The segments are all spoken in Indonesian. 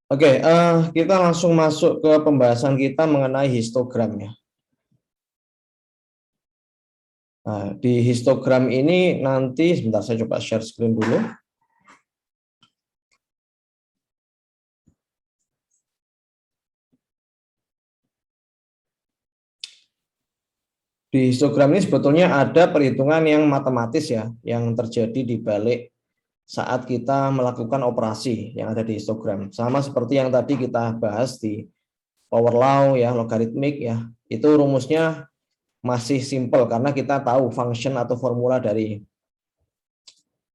Oke, kita langsung masuk ke pembahasan kita mengenai histogram ya. Nah, di histogram ini nanti sebentar saya coba share screen dulu. Di histogram ini sebetulnya ada perhitungan yang matematis ya, yang terjadi di balik saat kita melakukan operasi yang ada di histogram. Sama seperti yang tadi kita bahas di power law ya, logaritmik ya. Itu rumusnya masih simple karena kita tahu function atau formula dari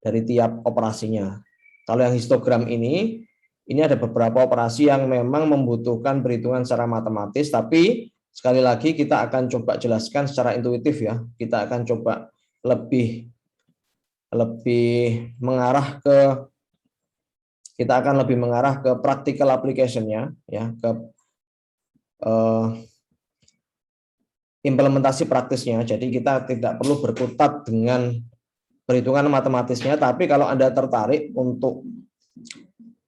tiap operasinya. Kalau yang histogram ini ada beberapa operasi yang memang membutuhkan perhitungan secara matematis, tapi sekali lagi kita akan coba jelaskan secara intuitif ya. Kita akan coba lebih mengarah ke practical application-nya ya, ke implementasi praktisnya. Jadi kita tidak perlu berkutat dengan perhitungan matematisnya, tapi kalau Anda tertarik untuk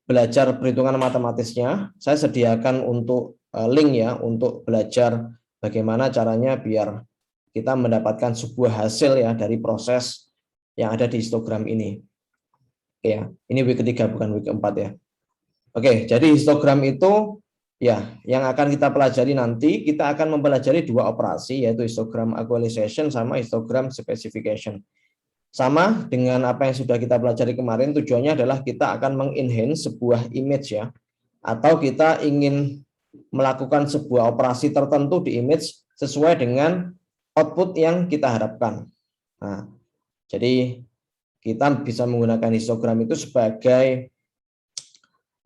belajar perhitungan matematisnya, saya sediakan untuk link ya untuk belajar bagaimana caranya biar kita mendapatkan sebuah hasil ya dari proses yang ada di histogram ini. Oke ya, ini week ketiga bukan week keempat ya. Oke, jadi histogram itu ya yang akan kita pelajari nanti, kita akan mempelajari dua operasi yaitu histogram equalization sama histogram specification. Sama dengan apa yang sudah kita pelajari kemarin, tujuannya adalah kita akan mengenhance sebuah image ya, atau kita ingin melakukan sebuah operasi tertentu di image sesuai dengan output yang kita harapkan. Nah, jadi kita bisa menggunakan histogram itu sebagai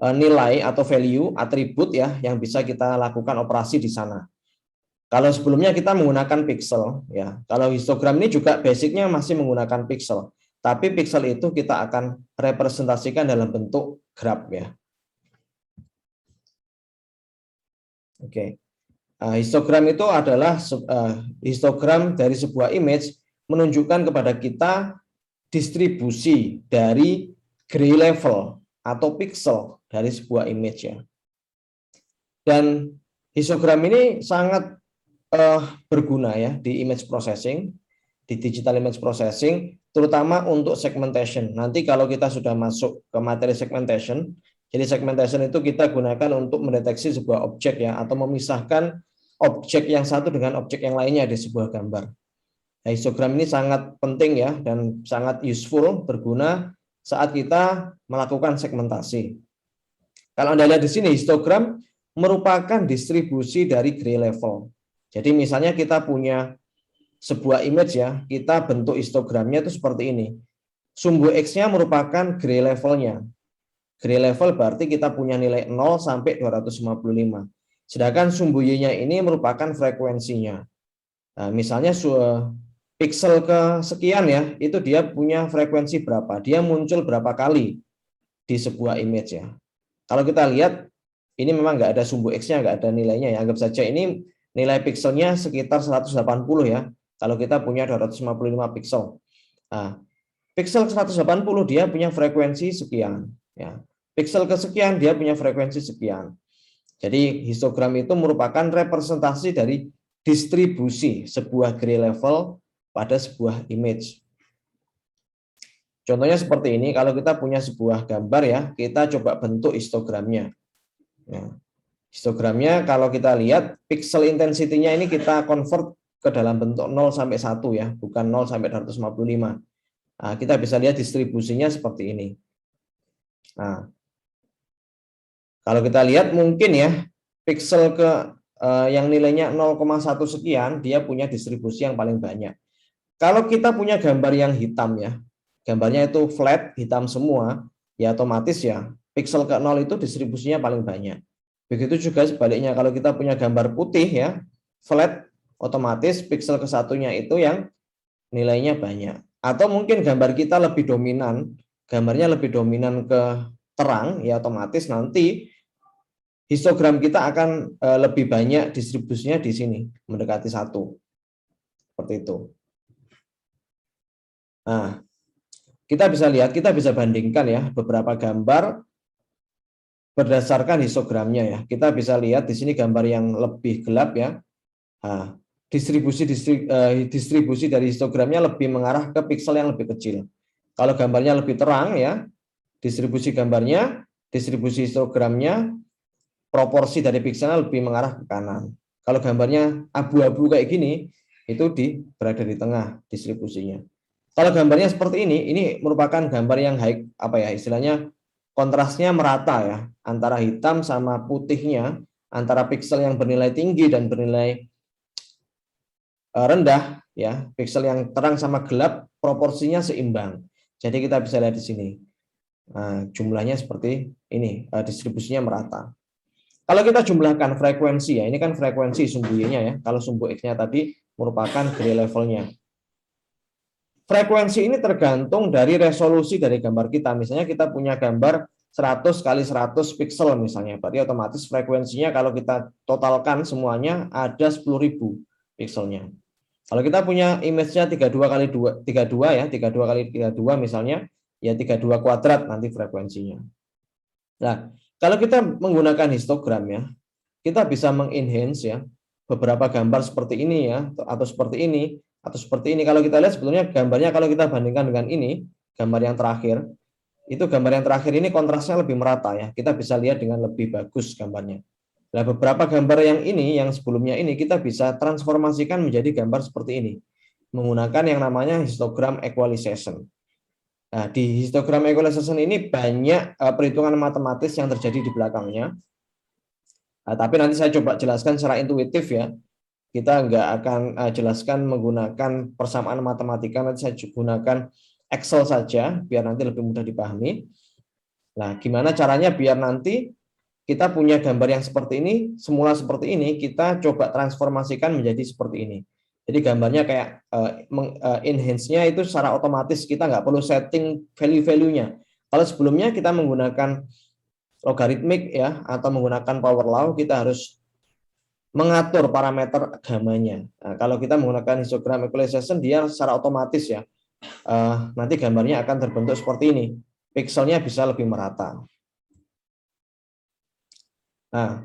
nilai atau value, atribut ya, yang bisa kita lakukan operasi di sana. Kalau sebelumnya kita menggunakan pixel, ya. Kalau histogram ini juga basicnya masih menggunakan pixel, tapi pixel itu kita akan representasikan dalam bentuk graf ya. Oke, histogram itu adalah histogram dari sebuah image menunjukkan kepada kita distribusi dari gray level atau pixel dari sebuah image ya. Dan histogram ini sangat berguna ya di image processing, di digital image processing, terutama untuk segmentation. Nanti kalau kita sudah masuk ke materi segmentation, jadi segmentation itu kita gunakan untuk mendeteksi sebuah objek ya, atau memisahkan objek yang satu dengan objek yang lainnya di sebuah gambar. Nah, histogram ini sangat penting ya, dan sangat useful, berguna saat kita melakukan segmentasi. Kalau Anda lihat di sini, histogram merupakan distribusi dari gray level. Jadi misalnya kita punya sebuah image ya, kita bentuk histogramnya itu seperti ini. Sumbu X-nya merupakan gray levelnya. Gray level berarti kita punya nilai 0 sampai 255. Sedangkan sumbu Y-nya ini merupakan frekuensinya. Nah, misalnya pixel kesekian ya, itu dia punya frekuensi berapa, dia muncul berapa kali di sebuah image ya. Kalau kita lihat, ini memang nggak ada sumbu X-nya, nggak ada nilainya ya. Anggap saja ini nilai pixelnya sekitar 180 ya. Kalau kita punya 255 pixel. Nah, pixel 180 dia punya frekuensi sekian. Ya. Pixel kesekian dia punya frekuensi sekian. Jadi histogram itu merupakan representasi dari distribusi sebuah gray level pada sebuah image. Contohnya seperti ini, kalau kita punya sebuah gambar ya, kita coba bentuk histogramnya. Ya. Histogramnya kalau kita lihat pixel intensity-nya ini kita convert ke dalam bentuk 0 sampai 1 ya, bukan 0 sampai 255. Nah, kita bisa lihat distribusinya seperti ini. Nah, kalau kita lihat mungkin ya pixel yang nilainya 0,1 sekian dia punya distribusi yang paling banyak. Kalau kita punya gambar yang hitam ya, gambarnya itu flat, hitam semua, ya otomatis ya pixel ke 0 itu distribusinya paling banyak. Begitu juga sebaliknya, kalau kita punya gambar putih ya, flat, otomatis pixel ke satunya itu yang nilainya banyak. Atau mungkin gambar kita lebih dominan, gambarnya lebih dominan ke terang, ya otomatis nanti histogram kita akan lebih banyak distribusinya di sini, mendekati 1. Seperti itu. Nah, kita bisa lihat, kita bisa bandingkan ya beberapa gambar berdasarkan histogramnya ya. Kita bisa lihat di sini gambar yang lebih gelap ya. Nah, distribusi dari histogramnya lebih mengarah ke piksel yang lebih kecil. Kalau gambarnya lebih terang ya, distribusi gambarnya, distribusi histogramnya, proporsi dari pikselnya lebih mengarah ke kanan. Kalau gambarnya abu-abu kayak gini, itu berada di tengah distribusinya. Kalau gambarnya seperti ini merupakan gambar yang high, apa ya istilahnya, kontrasnya merata ya, antara hitam sama putihnya, antara piksel yang bernilai tinggi dan bernilai rendah ya, piksel yang terang sama gelap proporsinya seimbang. Jadi kita bisa lihat di sini. Nah, jumlahnya seperti ini, distribusinya merata. Kalau kita jumlahkan frekuensi ya, ini kan frekuensi sumbu Y-nya ya. Kalau sumbu X-nya tadi merupakan gray levelnya. Frekuensi ini tergantung dari resolusi dari gambar kita. Misalnya kita punya gambar 100 kali 100 piksel misalnya. Berarti otomatis frekuensinya kalau kita totalkan semuanya ada 10.000 pikselnya. Kalau kita punya image-nya 32 kali 2, 32 ya, 32 kali 32 misalnya, ya 32 kuadrat nanti frekuensinya. Nah, kalau kita menggunakan histogram ya, kita bisa mengenhance ya beberapa gambar seperti ini ya, atau seperti ini, atau seperti ini. Kalau kita lihat sebetulnya gambarnya kalau kita bandingkan dengan ini, gambar yang terakhir, itu gambar yang terakhir ini kontrasnya lebih merata ya. Kita bisa lihat dengan lebih bagus gambarnya. Nah, beberapa gambar yang ini, yang sebelumnya ini, kita bisa transformasikan menjadi gambar seperti ini, menggunakan yang namanya histogram equalization. Nah, di histogram equalization ini banyak perhitungan matematis yang terjadi di belakangnya. Nah, tapi nanti saya coba jelaskan secara intuitif ya. Kita nggak akan jelaskan menggunakan persamaan matematika, nanti saya gunakan Excel saja, biar nanti lebih mudah dipahami. Nah, gimana caranya biar nanti kita punya gambar yang seperti ini, semula seperti ini, kita coba transformasikan menjadi seperti ini. Jadi gambarnya kayak enhance-nya itu secara otomatis, kita nggak perlu setting value-value-nya. Kalau sebelumnya kita menggunakan logaritmik ya, atau menggunakan power law, kita harus mengatur parameter gamanya. Nah, kalau kita menggunakan histogram equalization, dia secara otomatis ya, nanti gambarnya akan terbentuk seperti ini. Pikselnya bisa lebih merata. Nah,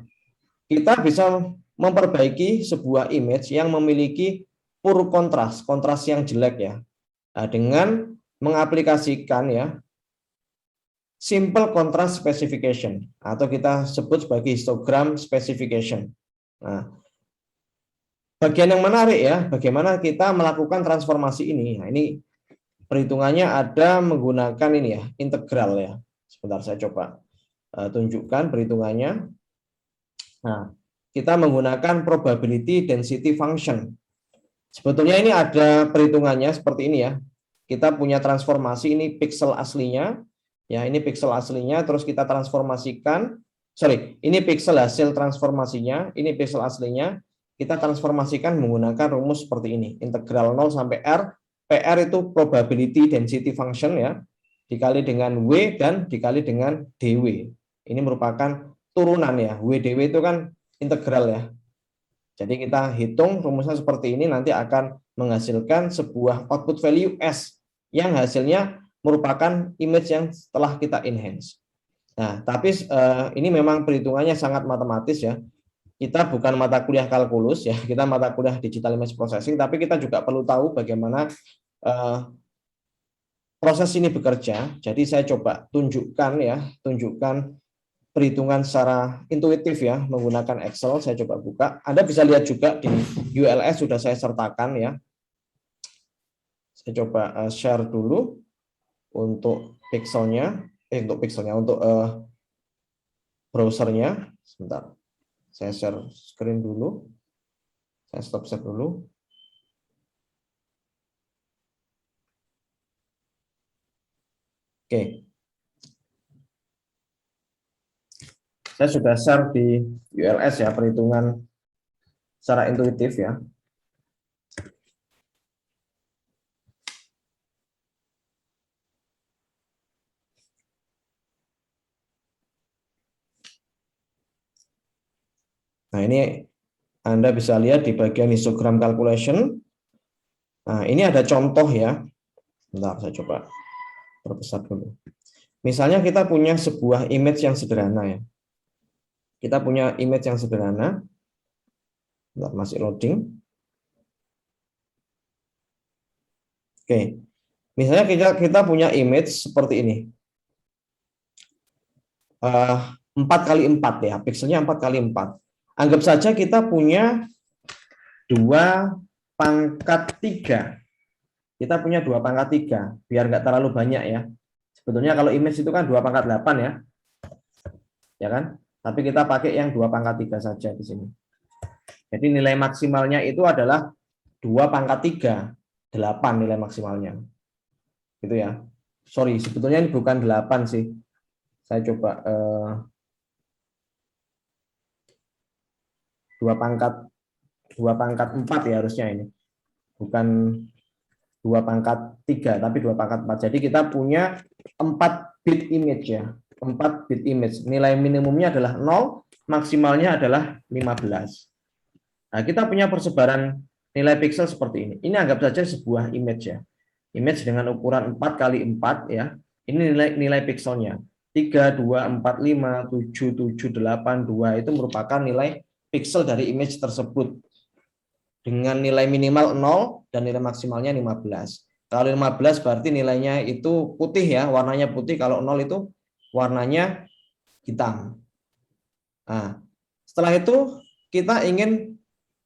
kita bisa memperbaiki sebuah image yang memiliki poor kontras, kontras yang jelek ya, nah, dengan mengaplikasikan ya simple contrast specification atau kita sebut sebagai histogram specification. Nah, bagian yang menarik ya, bagaimana kita melakukan transformasi ini. Nah, ini perhitungannya ada menggunakan ini ya, integral ya. Sebentar saya coba tunjukkan perhitungannya. Nah, kita menggunakan probability density function. Sebetulnya ini ada perhitungannya seperti ini ya. Kita punya transformasi, ini piksel aslinya. Ya, ini piksel aslinya, terus kita transformasikan. Sorry, ini piksel hasil transformasinya, ini piksel aslinya. Kita transformasikan menggunakan rumus seperti ini. Integral 0 sampai R. PR itu probability density function ya. Dikali dengan W dan dikali dengan DW. Ini merupakan turunan ya. WDW itu kan integral ya. Jadi kita hitung rumusnya seperti ini, nanti akan menghasilkan sebuah output value S yang hasilnya merupakan image yang telah kita enhance. Nah, tapi ini memang perhitungannya sangat matematis ya. Kita bukan mata kuliah kalkulus ya, kita mata kuliah digital image processing, tapi kita juga perlu tahu bagaimana proses ini bekerja. Jadi saya coba tunjukkan perhitungan secara intuitif ya menggunakan Excel. Saya coba buka. Anda bisa lihat juga di ULS sudah saya sertakan ya. Saya coba share dulu untuk pixelnya, untuk browsernya. Sebentar, saya share screen dulu. Saya stop share dulu. Oke. Saya sudah share di ULS ya, perhitungan secara intuitif ya. Nah, ini Anda bisa lihat di bagian histogram calculation. Nah, ini ada contoh ya. Bentar, saya coba perbesar dulu. Misalnya kita punya sebuah image yang sederhana ya. Kita punya image yang sederhana. Bentar, masih loading. Oke, misalnya kita punya image seperti ini. 4x4 ya, pixelnya 4x4. Anggap saja kita punya 2/3. Kita punya 2/3, biar nggak terlalu banyak ya. Sebetulnya kalau image itu kan 2/8 ya kan? Tapi kita pakai yang 2/3 saja di sini. Jadi nilai maksimalnya itu adalah 2/3, 8 nilai maksimalnya. Gitu ya. Sorry, sebetulnya ini bukan 8 sih. Saya coba 2/4 ya harusnya ini. Bukan 2/3, tapi 2/4. Jadi kita punya 4 bit image ya. 4 bit image. Nilai minimumnya adalah 0, maksimalnya adalah 15. Nah, kita punya persebaran nilai pixel seperti ini. Ini anggap saja sebuah image ya. Image dengan ukuran 4x4 ya. Ini nilai pixelnya. 3, 2, 4, 5, 7, 7, 8, 2 itu merupakan nilai pixel dari image tersebut. Dengan nilai minimal 0 dan nilai maksimalnya 15. Kalau 15 berarti nilainya itu putih ya, warnanya putih. Kalau 0 itu warnanya hitam. Nah, setelah itu kita ingin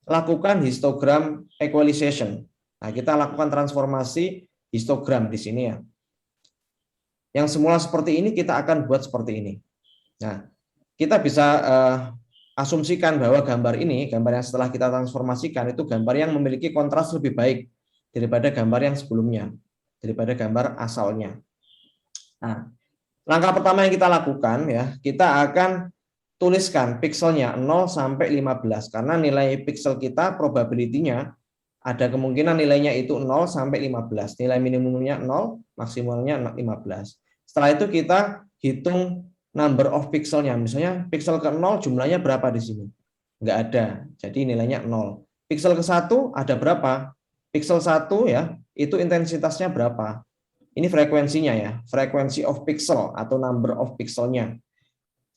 lakukan histogram equalization. Nah, kita lakukan transformasi histogram di sini ya. Yang semula seperti ini kita akan buat seperti ini. Nah, kita bisa asumsikan bahwa gambar ini, gambar yang setelah kita transformasikan itu gambar yang memiliki kontras lebih baik daripada gambar yang sebelumnya, daripada gambar asalnya. Nah, langkah pertama yang kita lakukan ya, kita akan tuliskan pixelnya 0 sampai 15 karena nilai pixel kita probability-nya ada kemungkinan nilainya itu 0 sampai 15. Nilai minimumnya 0, maksimalnya 15. Setelah itu kita hitung number of pixelnya. Misalnya pixel ke 0 jumlahnya berapa di sini? Enggak ada. Jadi nilainya 0. Pixel ke 1 ada berapa? Pixel 1 ya, itu intensitasnya berapa? Ini frekuensinya ya. Frekuensi of pixel atau number of pixelnya.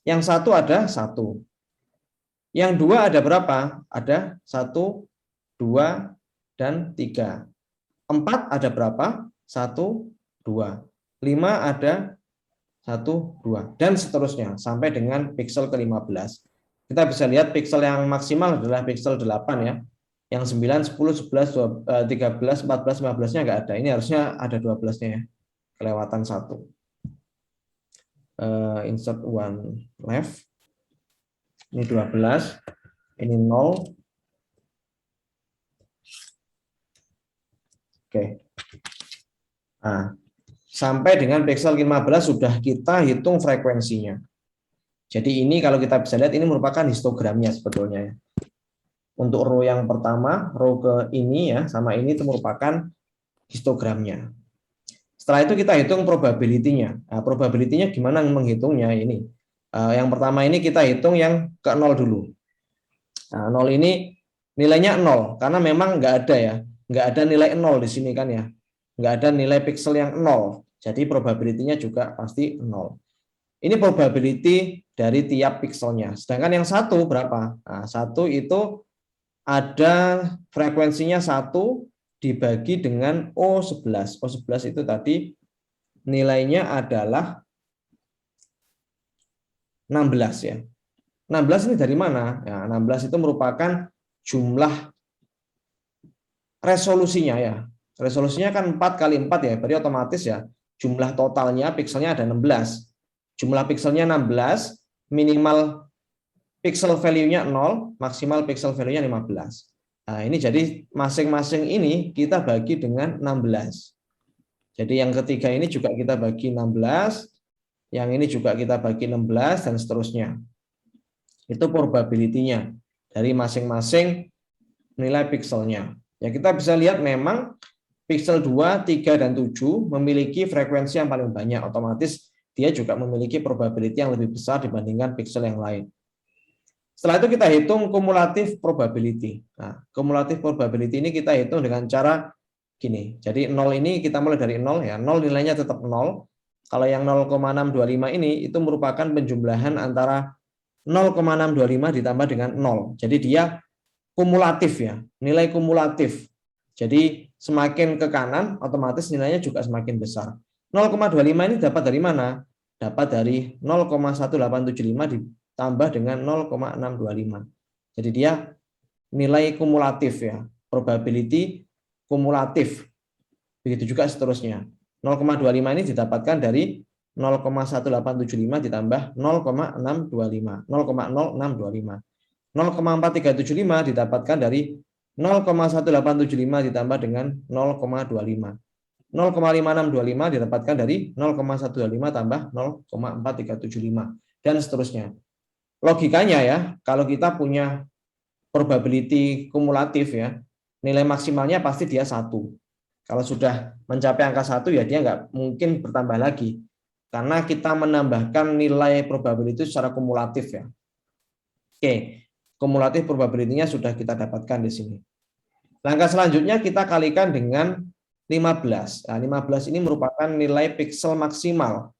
Yang 1 ada 1. Yang 2 ada berapa? Ada 1, 2, dan 3. 4 ada berapa? 1, 2. 5 ada 1, 2. Dan seterusnya sampai dengan pixel ke-15. Kita bisa lihat pixel yang maksimal adalah pixel 8 ya. Yang 9, 10, 11, 13, 14, 15-nya nggak ada. Ini harusnya ada 12-nya ya. Kelewatan 1. Insert one left. Ini 12. Ini 0. Oke. Nah, sampai dengan pixel 15 sudah kita hitung frekuensinya. Jadi ini kalau kita bisa lihat ini merupakan histogramnya sebetulnya ya. Untuk row yang pertama, row ke ini ya, sama ini itu merupakan histogramnya. Setelah itu kita hitung probability-nya. Nah, probability-nya gimana menghitungnya ini? Yang pertama ini kita hitung yang ke 0 dulu. Nah, 0 ini nilainya 0 karena memang nggak ada ya. Nggak ada nilai 0 di sini kan ya. Nggak ada nilai pixel yang 0. Jadi probability-nya juga pasti 0. Ini probability dari tiap pixelnya. Sedangkan yang 1 berapa? Nah, 1 itu ada frekuensinya 1 dibagi dengan O11. O11 itu tadi nilainya adalah 16 ya. 16 ini dari mana? Ya, 16 itu merupakan jumlah resolusinya ya. Resolusinya kan 4x4 ya, berarti otomatis ya jumlah totalnya pixelnya ada 16. Jumlah pixelnya 16, minimal pixel value-nya 0, maksimal pixel value-nya 15. Nah, ini jadi masing-masing ini kita bagi dengan 16. Jadi yang ketiga ini juga kita bagi 16, yang ini juga kita bagi 16, dan seterusnya. Itu probability-nya dari masing-masing nilai pixelnya. Ya, kita bisa lihat memang pixel 2, 3, dan 7 memiliki frekuensi yang paling banyak. Otomatis dia juga memiliki probability yang lebih besar dibandingkan pixel yang lain. Setelah itu kita hitung kumulatif probability. Nah, kumulatif probability ini kita hitung dengan cara gini. Jadi 0 ini kita mulai dari 0 ya. 0 nilainya tetap 0. Kalau yang 0,625 ini itu merupakan penjumlahan antara 0,625 ditambah dengan 0. Jadi dia kumulatif ya, nilai kumulatif. Jadi semakin ke kanan, otomatis nilainya juga semakin besar. 0,25 ini dapat dari mana? Dapat dari 0,1875 ditambah dengan 0,625. Jadi dia nilai kumulatif ya, probability kumulatif. Begitu juga seterusnya. 0,25 ini didapatkan dari 0,1875 ditambah 0,625, 0,0625. 0,4375 didapatkan dari 0,1875 ditambah dengan 0,25. 0,5625 didapatkan dari 0,125 tambah 0,4375 dan seterusnya. Logikanya ya, kalau kita punya probability kumulatif ya, nilai maksimalnya pasti dia 1. Kalau sudah mencapai angka 1 ya dia nggak mungkin bertambah lagi. Karena kita menambahkan nilai probability secara kumulatif ya. Oke, kumulatif probability-nya sudah kita dapatkan di sini. Langkah selanjutnya kita kalikan dengan 15. Nah, 15 ini merupakan nilai pixel maksimal.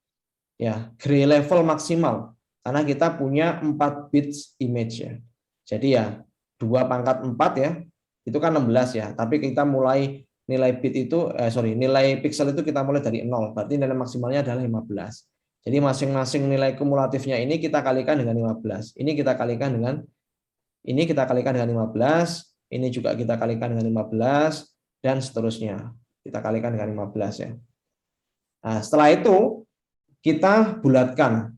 Ya, gray level maksimal. Karena kita punya 4 bits image ya. Jadi ya 2 pangkat 4 ya, itu kan 16 ya. Tapi kita mulai nilai bit itu, nilai pixel itu kita mulai dari 0. Berarti nilai maksimalnya adalah 15. Jadi masing-masing nilai kumulatifnya ini kita kalikan dengan 15. Ini kita kalikan dengan 15, ini juga kita kalikan dengan 15, dan seterusnya. Kita kalikan dengan 15 ya. Nah, setelah itu kita bulatkan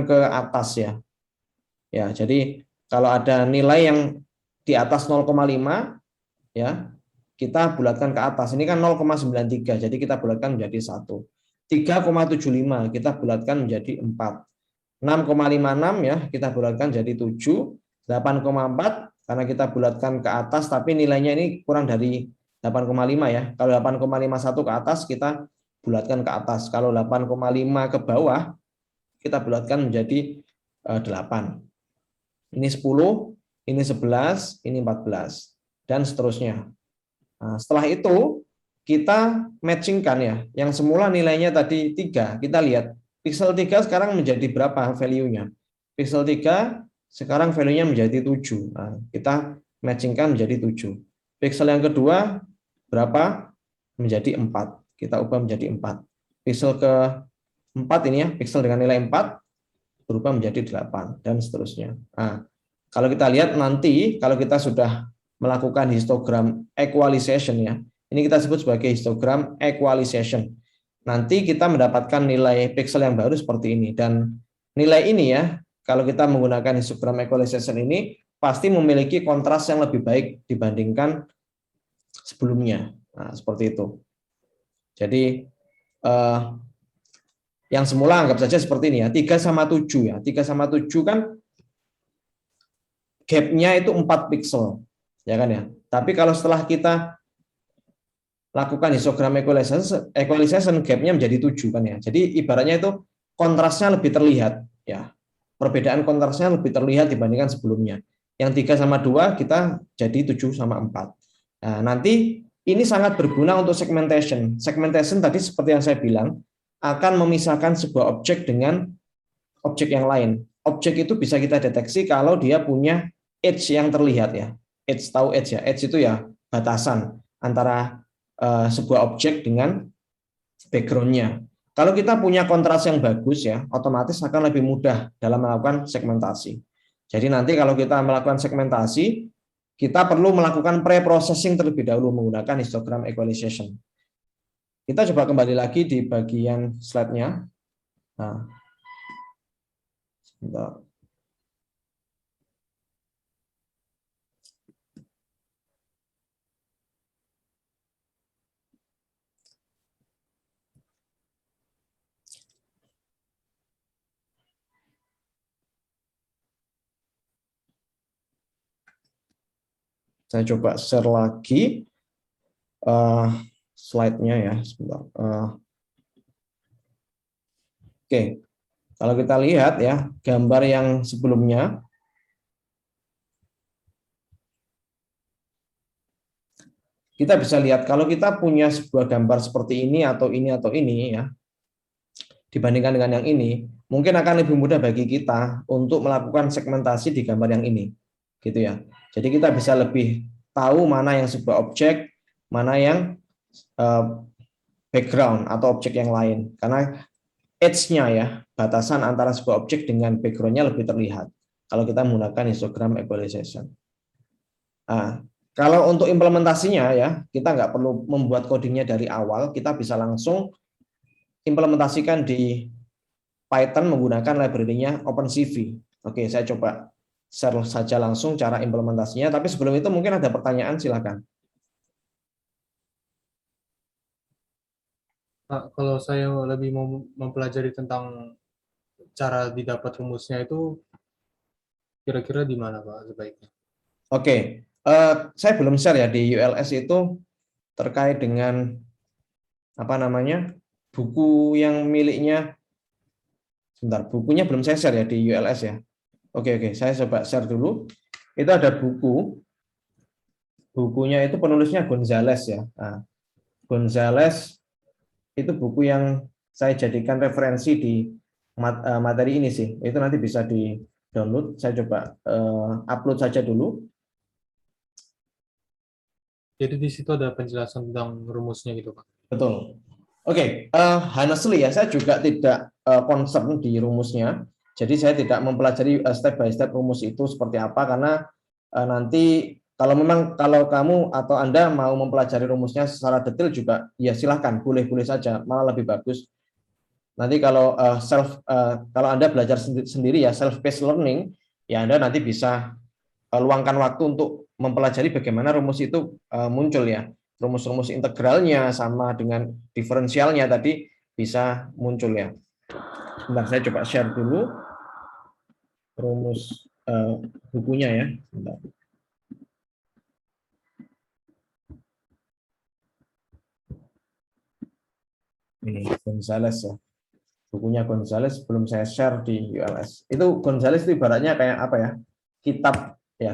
ke atas ya. Ya, jadi kalau ada nilai yang di atas 0,5 ya, kita bulatkan ke atas. Ini kan 0,93, jadi kita bulatkan menjadi 1. 3,75 kita bulatkan menjadi 4. 6,56 ya, kita bulatkan jadi 7. 8,4 karena kita bulatkan ke atas tapi nilainya ini kurang dari 8,5 ya. Kalau 8,51 ke atas kita bulatkan ke atas. Kalau 8,5 ke bawah kita bulatkan menjadi 8. Ini 10, ini 11, ini 14 dan seterusnya. Nah, setelah itu kita matchingkan ya. Yang semula nilainya tadi 3, kita lihat pixel 3 sekarang menjadi berapa value-nya. Pixel 3 sekarang value-nya menjadi 7. Nah, kita matchingkan menjadi 7. Pixel yang kedua berapa? Menjadi 4. Kita ubah menjadi 4. Pixel ke 4 ini ya, pixel dengan nilai 4 berubah menjadi 8 dan seterusnya. Nah, kalau kita lihat nanti kalau kita sudah melakukan histogram equalization ya. Ini kita sebut sebagai histogram equalization. Nanti kita mendapatkan nilai pixel yang baru seperti ini dan nilai ini ya, kalau kita menggunakan histogram equalization ini pasti memiliki kontras yang lebih baik dibandingkan sebelumnya. Nah, seperti itu. Jadi yang semula anggap saja seperti ini ya, 3/7 ya. 3/7 kan gap-nya itu 4 pixel. Ya kan ya. Tapi kalau setelah kita lakukan histogram equalization gap-nya menjadi 7 kan ya. Jadi ibaratnya itu kontrasnya lebih terlihat ya. Perbedaan kontrasnya lebih terlihat dibandingkan sebelumnya. Yang 3/2 kita jadi 7/4. Nah, nanti ini sangat berguna untuk segmentation. Segmentation tadi seperti yang saya bilang akan memisahkan sebuah objek dengan objek yang lain. Objek itu bisa kita deteksi kalau dia punya edge yang terlihat ya. Edge, tahu edge ya. Edge itu ya batasan antara sebuah objek dengan background-nya. Kalau kita punya kontras yang bagus ya, otomatis akan lebih mudah dalam melakukan segmentasi. Jadi nanti kalau kita melakukan segmentasi, kita perlu melakukan pre-processing terlebih dahulu menggunakan histogram equalization. Kita coba kembali lagi di bagian slide-nya. Nah, sebentar. Saya coba share lagi slide-nya ya. Sebentar. Oke, kalau kita lihat ya gambar yang sebelumnya, kita bisa lihat kalau kita punya sebuah gambar seperti ini atau ini ya, dibandingkan dengan yang ini, mungkin akan lebih mudah bagi kita untuk melakukan segmentasi di gambar yang ini, gitu ya. Jadi kita bisa lebih tahu mana yang sebuah objek, mana yang background atau objek yang lain, karena edge-nya ya, batasan antara sebuah objek dengan background-nya lebih terlihat kalau kita menggunakan histogram equalization. Nah, kalau untuk implementasinya ya, kita nggak perlu membuat codingnya dari awal, kita bisa langsung implementasikan di Python menggunakan library-nya OpenCV. Oke, saya coba share saja langsung cara implementasinya, tapi sebelum itu mungkin ada pertanyaan, silakan. Pak, kalau saya lebih mau mempelajari tentang cara didapat rumusnya itu, kira-kira di mana Pak sebaiknya? Oke, saya belum share ya di ULS itu terkait dengan apa namanya buku yang miliknya. Sebentar, bukunya belum saya share ya di ULS ya. Oke, saya coba share dulu. Itu ada bukunya itu penulisnya Gonzales ya. Nah, Gonzales itu buku yang saya jadikan referensi di materi ini sih. Itu nanti bisa di download. Saya coba upload saja dulu. Jadi di situ ada penjelasan tentang rumusnya gitu Pak. Betul. Oke, honestly ya, saya juga tidak concern di rumusnya. Jadi saya tidak mempelajari step by step rumus itu seperti apa, karena nanti kalau kamu atau Anda mau mempelajari rumusnya secara detail juga, ya silahkan, boleh-boleh saja, malah lebih bagus. Nanti kalau Anda belajar sendiri ya self-paced learning, ya Anda nanti bisa luangkan waktu untuk mempelajari bagaimana rumus itu muncul ya. Rumus-rumus integralnya sama dengan diferensialnya tadi bisa muncul ya. Sebentar, saya coba share dulu rumus bukunya ya. Sebentar. Ini Gonzales ya. Bukunya Gonzales belum saya share di ULS. Itu Gonzales itu ibaratnya kayak apa ya?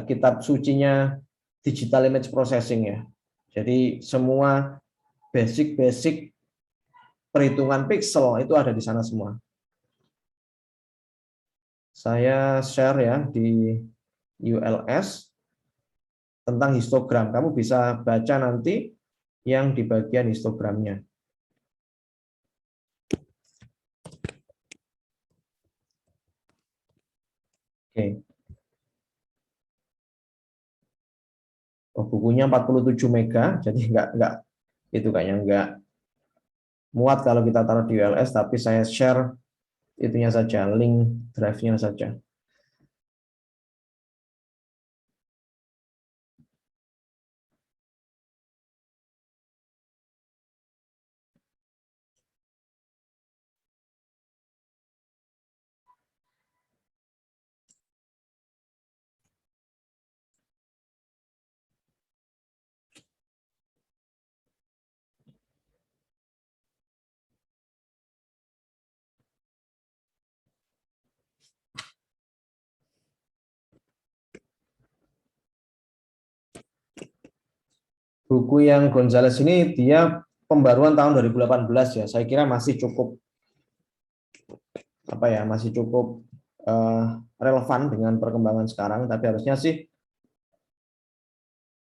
Kitab sucinya digital image processing ya. Jadi semua basic perhitungan pixel itu ada di sana semua. Saya share ya di ULS tentang histogram. Kamu bisa baca nanti yang di bagian histogramnya. Oke. Oh, bukunya 47 mega, jadi enggak itu kayaknya enggak muat kalau kita taruh di ULS, tapi saya share itunya saja, link drive-nya saja. Buku yang Gonzales ini dia pembaruan tahun 2018 ya. Saya kira masih cukup masih cukup relevan dengan perkembangan sekarang, tapi harusnya sih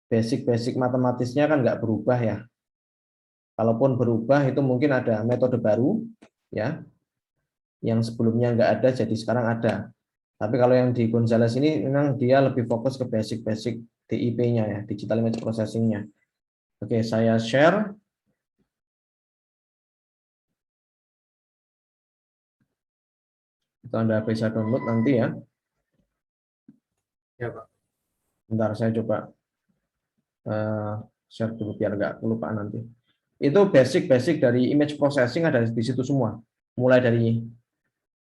basic matematisnya kan nggak berubah ya. Kalaupun berubah itu mungkin ada metode baru ya, yang sebelumnya nggak ada jadi sekarang ada. Tapi kalau yang di Gonzales ini memang dia lebih fokus ke basic DIP-nya ya, digital image processing-nya. Oke, saya share. Itu Anda bisa download nanti ya. Ya Pak. Bentar, saya coba share dulu biar nggak kelupaan nanti. Itu basic dari image processing ada di situ semua. Mulai dari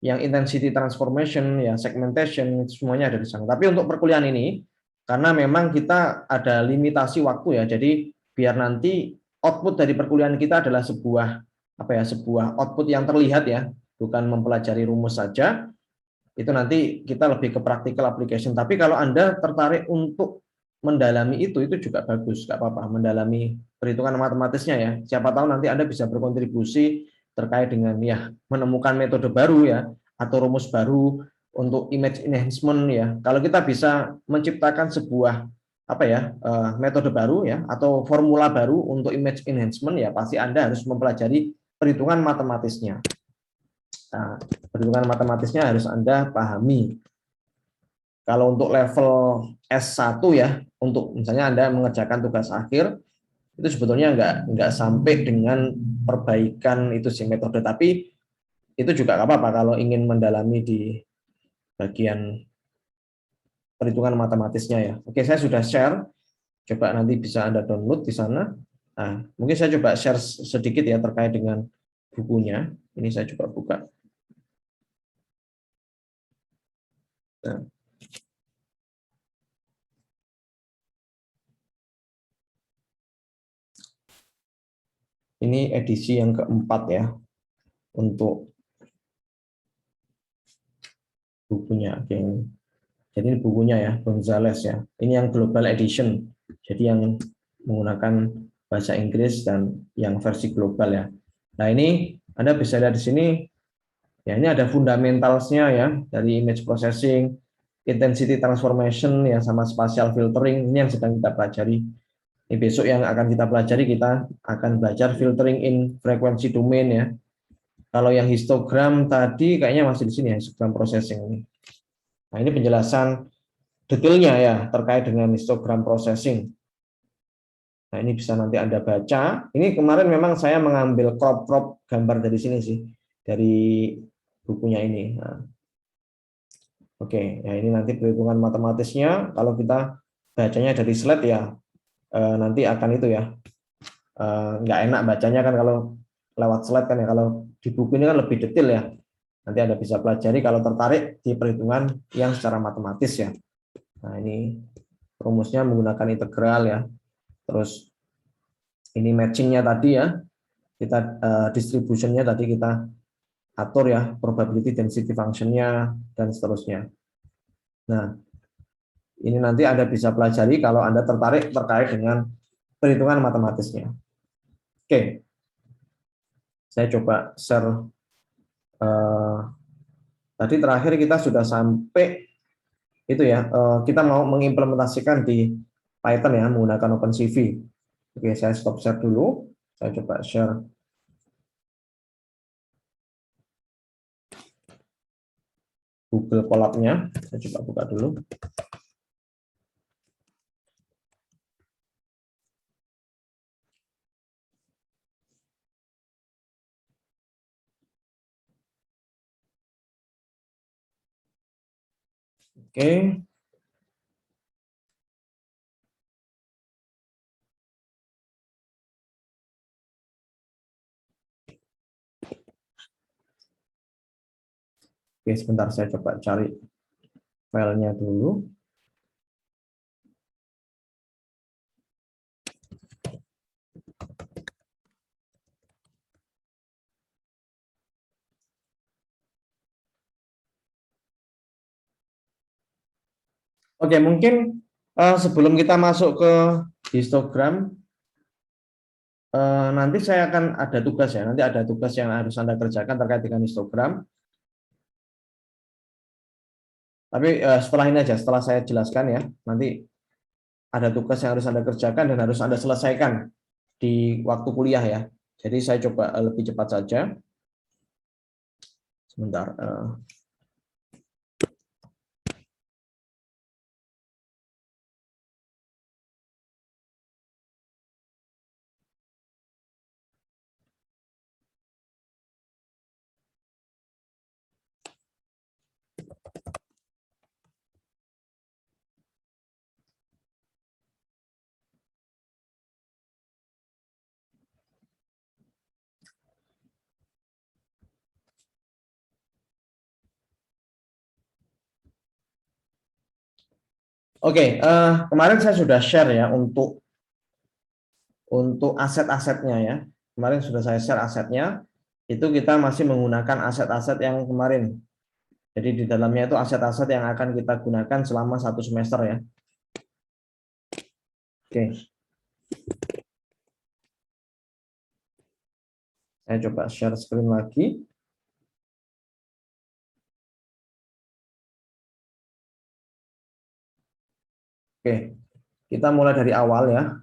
yang intensity transformation, ya segmentation, semuanya ada di sana. Tapi untuk perkuliahan ini, karena memang kita ada limitasi waktu ya, jadi biar nanti output dari perkuliahan kita adalah sebuah output yang terlihat ya, bukan mempelajari rumus saja. Itu nanti kita lebih ke practical application. Tapi kalau Anda tertarik untuk mendalami itu juga bagus, nggak apa-apa, mendalami perhitungan matematisnya ya. Siapa tahu nanti Anda bisa berkontribusi terkait dengan ya menemukan metode baru ya, atau rumus baru untuk image enhancement ya. Kalau kita bisa menciptakan sebuah metode baru ya atau formula baru untuk image enhancement ya pasti Anda harus mempelajari perhitungan matematisnya. Nah, perhitungan matematisnya harus Anda pahami. Kalau untuk level S1 ya, untuk misalnya Anda mengerjakan tugas akhir, itu sebetulnya nggak sampai dengan perbaikan itu sih metode, tapi itu juga nggak apa-apa kalau ingin mendalami di bagian perhitungan matematisnya ya. Oke, saya sudah share, coba nanti bisa Anda download di sana. Nah, mungkin saya coba share sedikit ya terkait dengan bukunya. Ini saya coba buka. Nah. Ini edisi yang keempat ya untuk bukunya. Oke. Jadi ini bukunya ya, Gonzales ya. Ini yang global edition. Jadi yang menggunakan bahasa Inggris dan yang versi global ya. Nah, ini Anda bisa lihat di sini ya, ini ada fundamentalsnya ya dari image processing, intensity transformation ya sama spatial filtering. Ini yang sedang kita pelajari. Ini besok yang akan kita pelajari, kita akan belajar filtering in frequency domain ya. Kalau yang histogram tadi kayaknya masih di sini ya, histogram processing ini. Nah, ini penjelasan detailnya ya terkait dengan histogram processing. Nah, ini bisa nanti Anda baca. Ini kemarin memang saya mengambil crop gambar dari sini sih, dari bukunya ini. Nah, oke, ya ini nanti perhitungan matematisnya. Kalau kita bacanya dari slide ya, nanti akan itu ya, nggak enak bacanya kan kalau lewat slide kan ya. Kalau di buku ini kan lebih detail ya. Nanti Anda bisa pelajari kalau tertarik di perhitungan yang secara matematis ya. Nah, ini rumusnya menggunakan integral ya. Terus ini matchingnya tadi ya. Kita distributionnya tadi kita atur ya, probability density functionnya dan seterusnya. Nah, ini nanti Anda bisa pelajari kalau Anda tertarik terkait dengan perhitungan matematisnya. Oke, saya coba share. Tadi terakhir kita sudah sampai itu ya, kita mau mengimplementasikan di Python ya menggunakan OpenCV. Oke, saya stop share dulu. Saya coba share Google Colab-nya. Saya coba buka dulu. Oke. Oke, sebentar saya coba cari filenya dulu. Oke, mungkin sebelum kita masuk ke histogram, nanti saya akan ada tugas ya. Nanti ada tugas yang harus Anda kerjakan terkait dengan histogram. Tapi setelah ini aja, setelah saya jelaskan ya, nanti ada tugas yang harus Anda kerjakan dan harus Anda selesaikan di waktu kuliah ya. Jadi saya coba lebih cepat saja. Sebentar. Oke, kemarin saya sudah share ya untuk aset-asetnya ya. Kemarin sudah saya share asetnya. Itu kita masih menggunakan aset-aset yang kemarin. Jadi di dalamnya itu aset-aset yang akan kita gunakan selama 1 semester ya. Oke. Saya coba share screen lagi. Oke, kita mulai dari awal ya.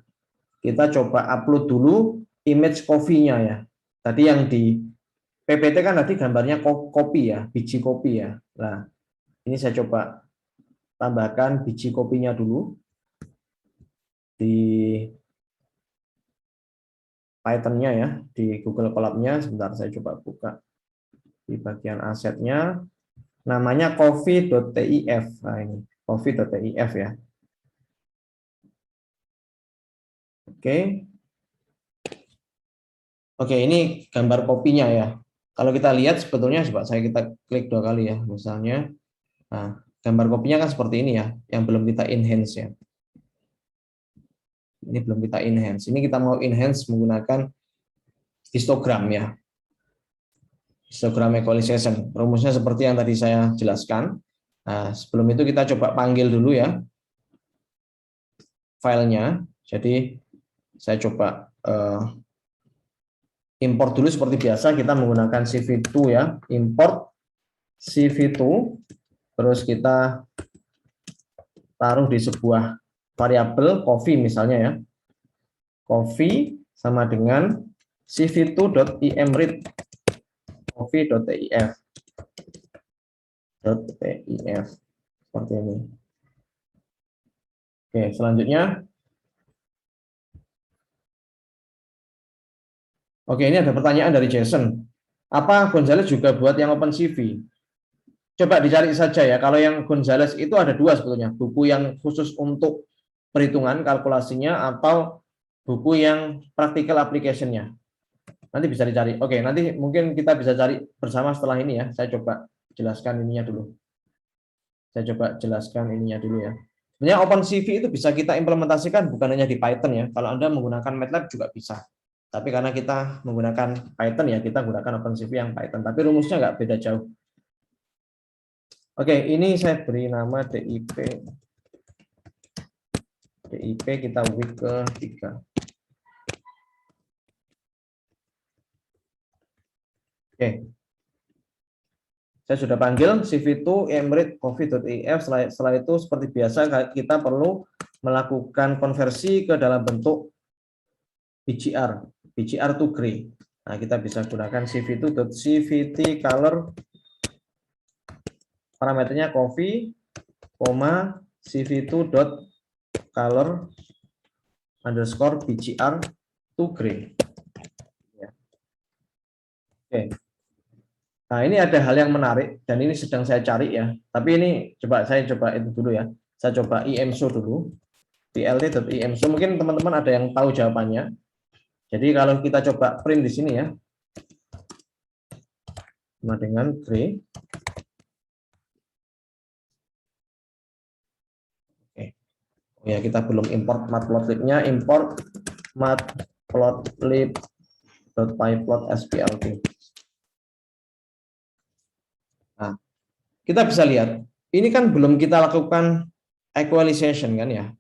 Kita coba upload dulu image coffee-nya ya. Tadi yang di PPT kan tadi gambarnya kopi ya, biji kopi ya. Nah, ini saya coba tambahkan biji kopinya dulu di Python-nya ya, di Google Colab-nya. Sebentar saya coba buka di bagian asetnya. Namanya coffee.tif. Nah, ini coffee.tif ya. Oke. Oke, ini gambar kopinya ya. Kalau kita lihat sebetulnya coba kita klik 2 kali ya, misalnya. Nah, gambar kopinya kan seperti ini ya, yang belum kita enhance ya. Ini belum kita enhance. Ini kita mau enhance menggunakan histogram ya. Histogram equalization. Rumusnya seperti yang tadi saya jelaskan. Nah, sebelum itu kita coba panggil dulu ya filenya. Jadi saya coba import dulu seperti biasa, kita menggunakan CV2 ya, import CV2, terus kita taruh di sebuah variabel coffee misalnya ya, coffee sama dengan cv2.imread coffee.tif seperti ini. Oke, selanjutnya. Oke, ini ada pertanyaan dari Jason. Apa Gonzales juga buat yang OpenCV? Coba dicari saja ya. Kalau yang Gonzales itu ada 2 sebetulnya. Buku yang khusus untuk perhitungan kalkulasinya atau buku yang practical application-nya. Nanti bisa dicari. Oke, nanti mungkin kita bisa cari bersama setelah ini ya. Saya coba jelaskan ininya dulu. Ya. Sebenarnya OpenCV itu bisa kita implementasikan bukan hanya di Python ya. Kalau Anda menggunakan MATLAB juga bisa. Tapi karena kita menggunakan Python ya, kita gunakan OpenCV yang Python. Tapi rumusnya nggak beda jauh. Oke, ini saya beri nama DIP. DIP kita week ke-3. Oke. Saya sudah panggil CV2 imread coffee.if. Setelah itu seperti biasa kita perlu melakukan konversi ke dalam bentuk BGR to gray. Nah, kita bisa gunakan cv2.cvt color, parameternya coffee, cv2.color underscore BGR to gray. Oke. Nah, ini ada hal yang menarik dan ini sedang saya cari ya. Tapi ini saya coba itu dulu ya. Saya coba imshow dulu. plt.imshow, mungkin teman-teman ada yang tahu jawabannya. Jadi kalau kita coba print di sini ya, sama dengan gray. Oke. Oh ya, kita belum import matplotlib-nya, import matplotlib.pyplot.splk. Nah, kita bisa lihat, ini kan belum kita lakukan equalization kan ya.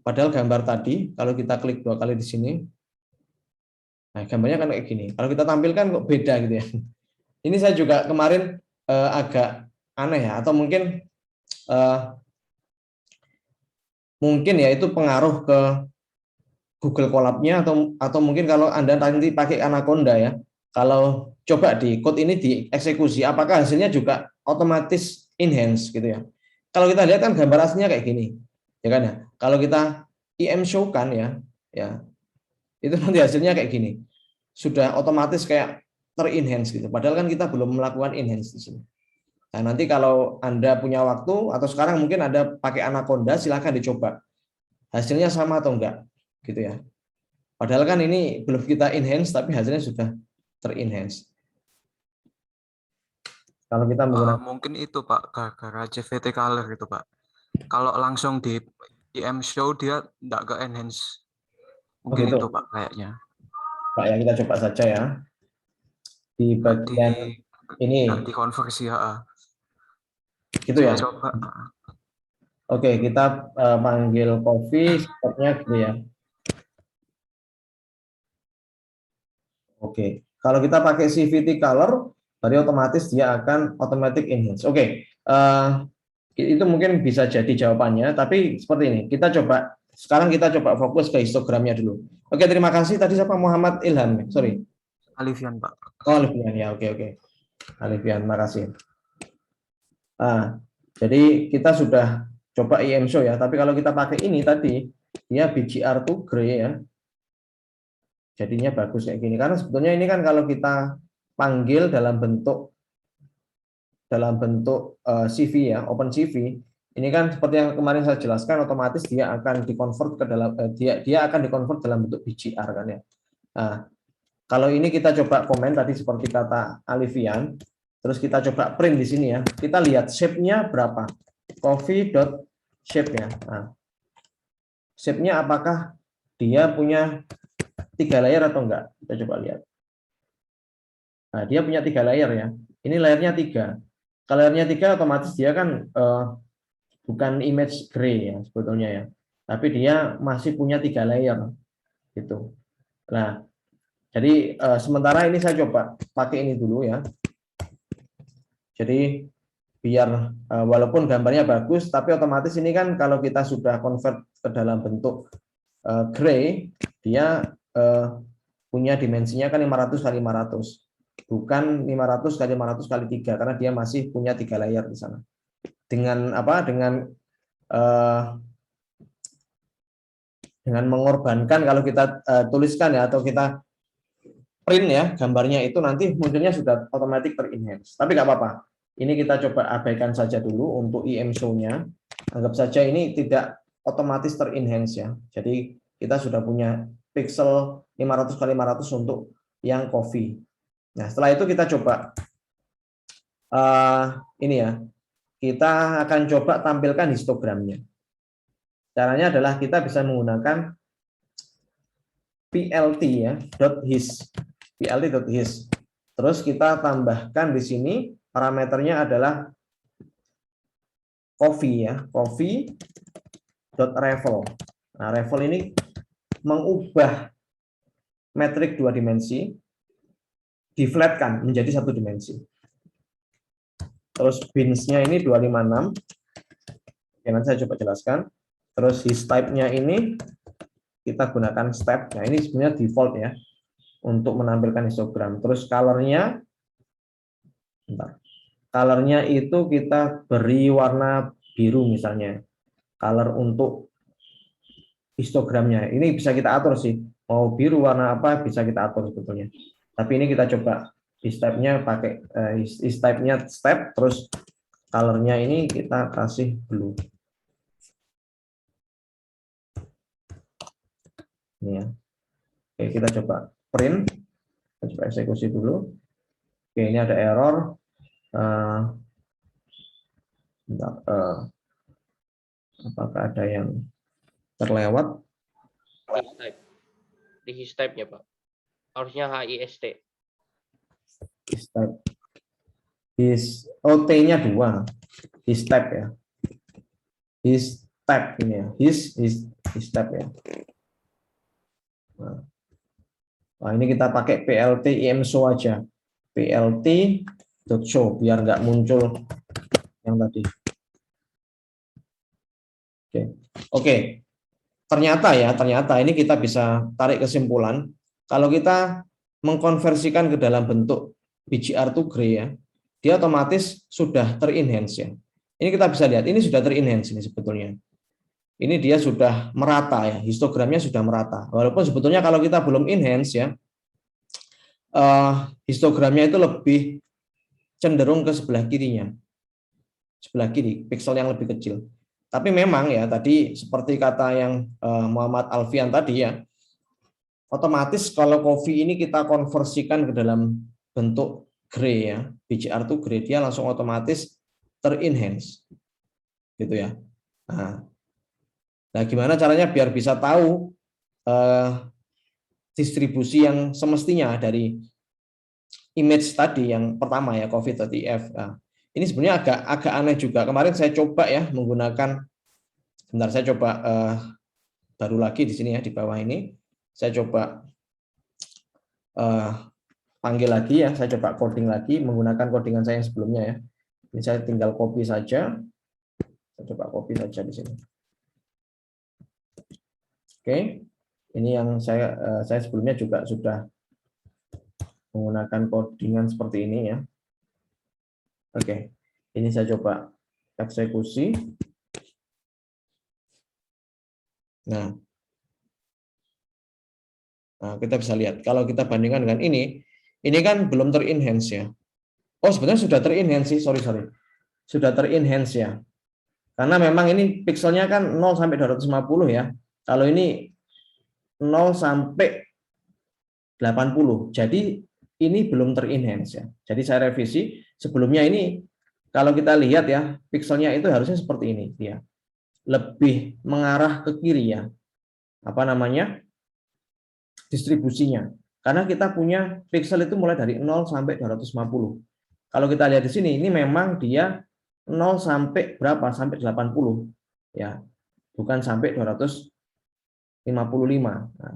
Padahal gambar tadi, kalau kita klik 2 kali di sini, nah gambarnya kan kayak gini. Kalau kita tampilkan kok beda gitu ya. Ini saya juga kemarin agak aneh ya, atau mungkin ya itu pengaruh ke Google Colab-nya atau mungkin kalau Anda nanti pakai Anaconda ya. Kalau coba di code ini dieksekusi, apakah hasilnya juga otomatis enhance gitu ya. Kalau kita lihat kan gambar aslinya kayak gini. Ya kan ya. Kalau kita show kan ya, itu nanti hasilnya kayak gini. Sudah otomatis kayak ter-enhance gitu. Padahal kan kita belum melakukan enhance di sini. Nah, nanti kalau Anda punya waktu atau sekarang mungkin Anda pakai Anaconda, silahkan dicoba. Hasilnya sama atau enggak gitu ya. Padahal kan ini belum kita enhance tapi hasilnya sudah ter-enhance. Kalau kita menggunakan mungkin itu Pak, gara-gara CVT color gitu Pak. Kalau langsung di imshow dia enggak ke enhance. Mungkin gitu. itu Pak kayaknya. Pak ya, kita coba saja ya. Di bagian ini. Enggak dikonversi ya. Gitu ya. Saya coba. Oke, kita panggil coffee stepnya gitu ya. Oke, kalau kita pakai CVT color, berarti otomatis dia akan automatic enhance. Oke, Itu mungkin bisa jadi jawabannya, tapi seperti ini. Sekarang kita coba fokus ke histogramnya dulu. Oke, terima kasih. Tadi siapa? Muhammad Ilham. Sorry. Alifian, Pak. Oh, Alifian ya. Oke. Alifian, makasih. Nah, jadi kita sudah coba IMShow ya, tapi kalau kita pakai ini tadi, dia BGR to gray ya. Jadinya bagus kayak gini. Karena sebetulnya ini kan kalau kita panggil dalam bentuk CV ya, Open CV, ini kan seperti yang kemarin saya jelaskan, otomatis dia akan dikonvert ke dalam dia akan dikonvert dalam bentuk BGR kan ya. Nah, kalau ini kita coba komen tadi seperti kata Alifian, terus kita coba print di sini ya. Kita lihat shape-nya berapa. Coffee.shape ya. Nah, shape-nya apakah dia punya 3 layer atau enggak? Kita coba lihat. Nah, dia punya 3 layer ya. Ini layernya 3. Kalau layernya 3 otomatis dia kan bukan image gray ya sebetulnya ya. Tapi dia masih punya 3 layer gitu. Nah, jadi sementara ini saya coba pakai ini dulu ya. Jadi biar walaupun gambarnya bagus, tapi otomatis ini kan kalau kita sudah convert ke dalam bentuk gray, dia punya dimensinya kan 500 kali 500. Bukan 500 kali 500 kali 3 karena dia masih punya 3 layer di sana. Dengan apa? Dengan mengorbankan kalau kita tuliskan ya atau kita print ya gambarnya itu nanti munculnya sudah otomatis ter-enhance. Tapi nggak apa-apa. Ini kita coba abaikan saja dulu untuk IMShow-nya. Anggap saja ini tidak otomatis ter-enhance ya. Jadi kita sudah punya pixel 500 kali 500 untuk yang coffee. Nah, setelah itu kita coba ini ya. Kita akan coba tampilkan histogramnya. Caranya adalah kita bisa menggunakan PLT ya, .his. PLT.his. Terus kita tambahkan di sini parameternya adalah coffee ya, coffee.revel. Nah, revel ini mengubah metrik 2 dimensi, diflatkan menjadi 1 dimensi. Terus bins-nya ini 256. Oke, nanti saya coba jelaskan. Terus his type-nya ini kita gunakan step. Nah, ini sebenarnya default ya untuk menampilkan histogram. Terus color-nya color-nya itu kita beri warna biru misalnya. Color untuk histogramnya. Ini bisa kita atur sih. Mau biru warna apa bisa kita atur sebetulnya. Tapi ini kita coba his type-nya pakai his type-nya step, terus color-nya ini kita kasih blue. Ini ya. Oke, kita coba print. Kita coba eksekusi dulu. Oke, ini ada error. Apakah ada yang terlewat? Di his type-nya, Pak. Harusnya HIST. His type. T-nya 2. His type ya. His type ini ya. His type ya. Nah, ini kita pakai PLT IMShow aja. PLT.show biar nggak muncul yang tadi. Oke. Ternyata ini kita bisa tarik kesimpulan kalau kita mengkonversikan ke dalam bentuk BGR to gray ya, dia otomatis sudah ter-enhance ya. Ini kita bisa lihat, ini sudah ter-enhance ini sebetulnya. Ini dia sudah merata ya, histogramnya sudah merata. Walaupun sebetulnya kalau kita belum enhance ya, histogramnya itu lebih cenderung ke sebelah kirinya. Sebelah kiri, pixel yang lebih kecil. Tapi memang ya tadi seperti kata yang Muhammad Alfian tadi ya, otomatis kalau coffee ini kita konversikan ke dalam bentuk gray ya, BGR to gray, dia langsung otomatis ter-enhance. Gitu ya. Nah, gimana caranya biar bisa tahu distribusi yang semestinya dari image tadi yang pertama ya, coffee.if. Nah, ini sebenarnya agak aneh juga. Kemarin saya coba ya menggunakan, bentar saya coba baru lagi di sini ya di bawah ini. Saya coba panggil lagi ya, saya coba coding lagi menggunakan codingan saya yang sebelumnya ya. Ini saya tinggal copy saja. copy saja di sini. Oke, ini yang saya sebelumnya juga sudah menggunakan codingan seperti ini ya. Oke, ini saya coba eksekusi. Nah, kita bisa lihat kalau kita bandingkan dengan ini kan belum ter-enhance ya. Oh, sebenarnya sudah ter-enhance sih, sorry. Sudah ter-enhance ya. Karena memang ini pixelnya kan 0 sampai 250 ya. Kalau ini 0 sampai 80. Jadi ini belum ter-enhance ya. Jadi saya revisi, sebelumnya ini kalau kita lihat ya, pixelnya itu harusnya seperti ini ya. Lebih mengarah ke kiri ya. Apa namanya? Distribusinya. Karena kita punya pixel itu mulai dari 0 sampai 250. Kalau kita lihat di sini, ini memang dia 0 sampai berapa? Sampai 80 ya. Bukan sampai 255. Nah,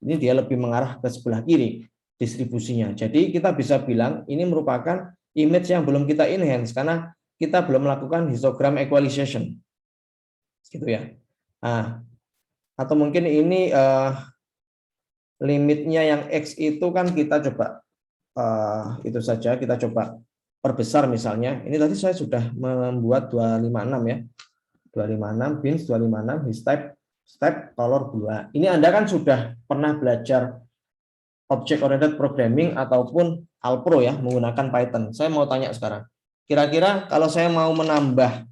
ini dia lebih mengarah ke sebelah kiri distribusinya. Jadi kita bisa bilang ini merupakan image yang belum kita enhance karena kita belum melakukan histogram equalization. Gitu ya. Nah, atau mungkin ini limitnya yang X itu kan kita coba itu saja, kita coba perbesar misalnya. Ini tadi saya sudah membuat 256 ya. 256 bins 256 his step color 2. Ini Anda kan sudah pernah belajar object oriented programming ataupun Alpro ya menggunakan Python. Saya mau tanya sekarang. Kira-kira kalau saya mau menambah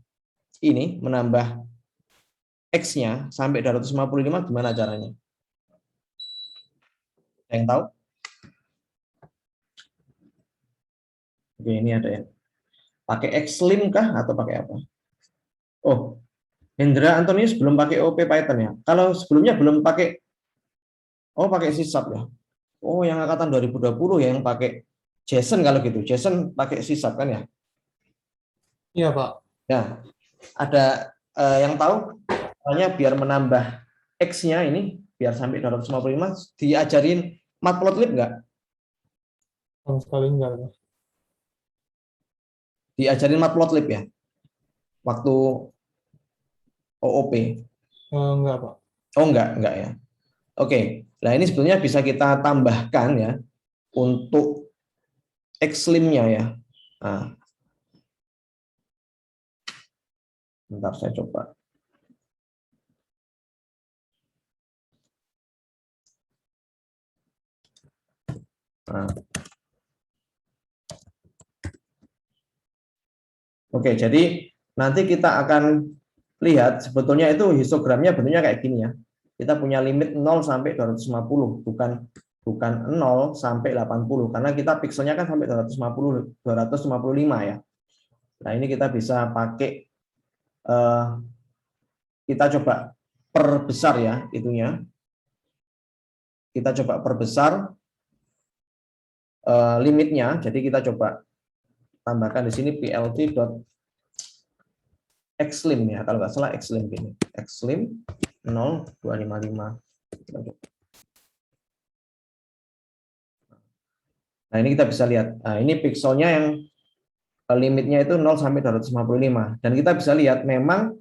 X-nya sampai 255 gimana caranya? Ada yang tahu? Oke, ini ada ya. Pakai Xlim kah atau pakai apa? Oh, Hendra Antonius belum pakai OP Python ya. Kalau sebelumnya belum pakai, pakai sysap ya. Oh, yang angkatan 2020 ya yang pakai JSON kalau gitu. JSON pakai sysap kan ya? Iya, Pak. Ya, ada yang tahu? Soalnya biar menambah X-nya ini, biar sampai 255, diajarin matplotlib nggak? Sama sekali enggak, Pak. Diajarin matplotlib ya? Waktu OOP? Enggak, Pak. Oh, enggak ya. Oke, nah ini sebetulnya bisa kita tambahkan ya untuk Xlim-nya ya. Nah, bentar saya coba. Nah. Oke, jadi nanti kita akan lihat sebetulnya itu histogramnya bentuknya kayak gini ya. Kita punya limit 0 sampai 250, bukan 0 sampai 80 karena kita pixelnya kan sampai 255 ya. Nah, ini kita bisa pakai kita coba perbesar ya itunya. Kita coba perbesar limitnya. Jadi kita coba tambahkan di sini plt.xlim ya, kalau nggak salah xlim gini. Xlim 0255. Nah, ini kita bisa lihat. Nah, ini pixelnya yang limitnya itu 0 sampai 255 dan kita bisa lihat memang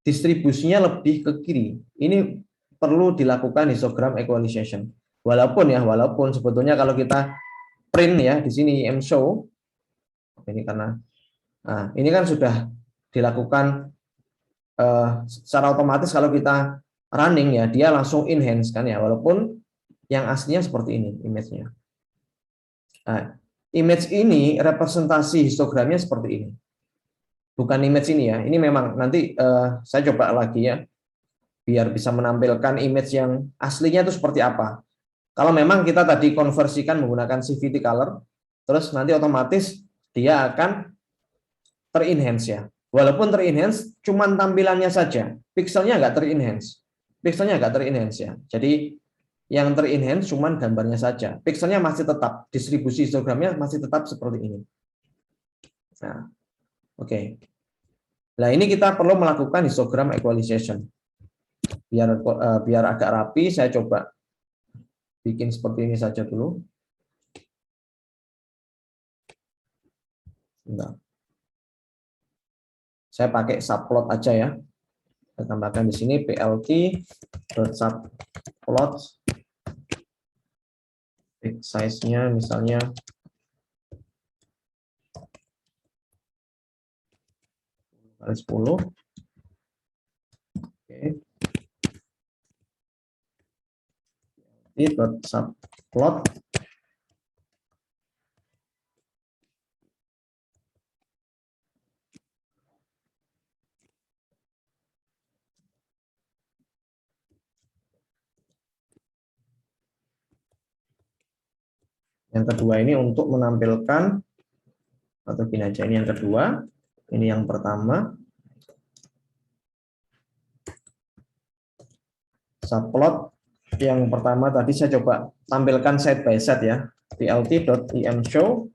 distribusinya lebih ke kiri. Ini perlu dilakukan histogram equalization. Walaupun sebetulnya kalau kita print ya di sini show ini karena ini kan sudah dilakukan secara otomatis kalau kita running ya dia langsung enhance kan ya, walaupun yang aslinya seperti ini image-nya. Nah, image ini representasi histogramnya seperti ini. Bukan image ini ya. Ini memang nanti saya coba lagi ya biar bisa menampilkan image yang aslinya itu seperti apa. Kalau memang kita tadi konversikan menggunakan CVT color, terus nanti otomatis dia akan ter-enhance ya. Walaupun ter-enhance, cuman tampilannya saja. Pixelnya nggak ter-enhance. Ya. Jadi yang ter-enhance cuman gambarnya saja. Pixelnya masih tetap, distribusi histogramnya masih tetap seperti ini. Nah, oke. Nah, ini kita perlu melakukan histogram equalization. Biar agak rapi, saya coba bikin seperti ini saja dulu. Bentar. Saya pakai subplot aja ya. Saya tambahkan di sini plt.subplot, size-nya misalnya 10 kali 10. Oke. Subplot yang kedua ini untuk menampilkan, atau gini aja, ini yang kedua, ini yang pertama. Subplot yang pertama tadi saya coba tampilkan side by side ya, plt.imshow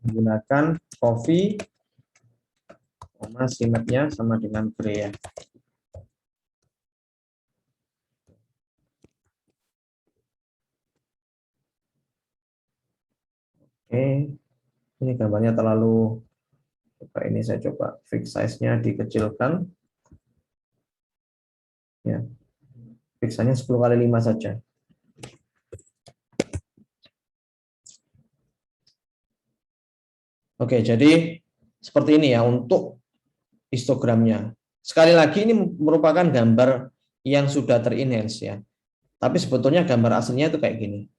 menggunakan coffee, simetnya sama dengan gray ya. Oke, ini gambarnya terlalu, ini saya coba fix size-nya dikecilkan. Ya, fixannya 10 kali 5 saja. Oke, jadi seperti ini ya untuk histogramnya. Sekali lagi ini merupakan gambar yang sudah ter-enhance ya. Tapi sebetulnya gambar aslinya itu kayak gini.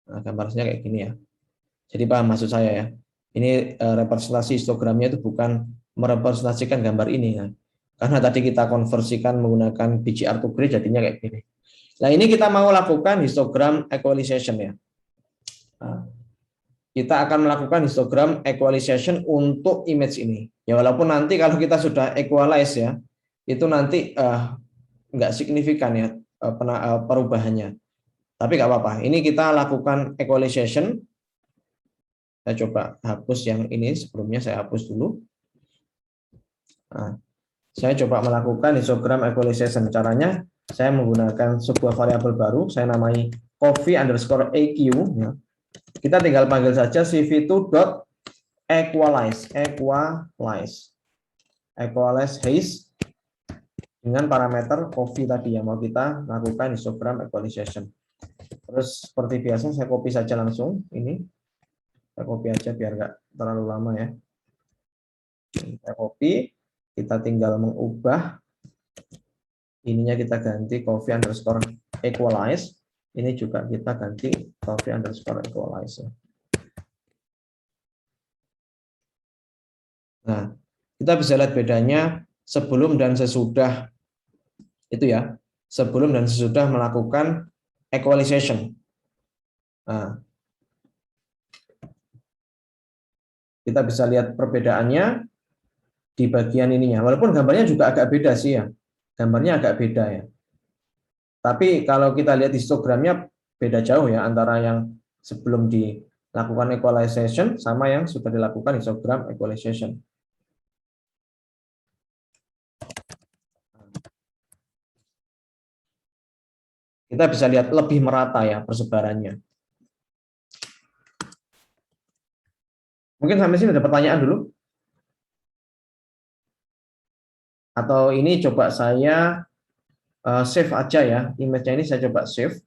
Nah, gambar aslinya kayak gini ya. Jadi paham maksud saya ya. Ini representasi histogramnya itu bukan merepresentasikan gambar ini ya. Karena tadi kita konversikan menggunakan BGR to gray jadinya kayak gini. Nah, ini kita mau lakukan histogram equalization ya. Nah, kita akan melakukan histogram equalization untuk image ini. Ya walaupun nanti kalau kita sudah equalize ya, itu nanti nggak signifikan ya perubahannya. Tapi nggak apa-apa. Ini kita lakukan equalization. Saya coba hapus yang ini, sebelumnya saya hapus dulu. Nah, saya coba melakukan histogram equalization. Caranya saya menggunakan sebuah variabel baru, saya namai coffee_AQ. Ya. Kita tinggal panggil saja cv2.equalize, equalize haze dengan parameter coffee tadi yang mau kita lakukan histogram equalization. Terus seperti biasa saya copy saja langsung ini. Saya copy aja biar nggak terlalu lama ya. Kita copy, kita tinggal mengubah ininya, kita ganti coffee_equalize. Ini juga kita ganti coffee_equalize. Nah, kita bisa lihat bedanya sebelum dan sesudah itu ya. Sebelum dan sesudah melakukan equalization. Nah, kita bisa lihat perbedaannya di bagian ininya. Walaupun gambarnya juga agak beda sih ya. Gambarnya agak beda ya. Tapi kalau kita lihat histogramnya beda jauh ya antara yang sebelum dilakukan equalization sama yang sudah dilakukan histogram equalization. Kita bisa lihat lebih merata ya persebarannya. Mungkin sampai sini ada pertanyaan dulu? Atau ini coba saya save aja ya, image-nya ini saya coba save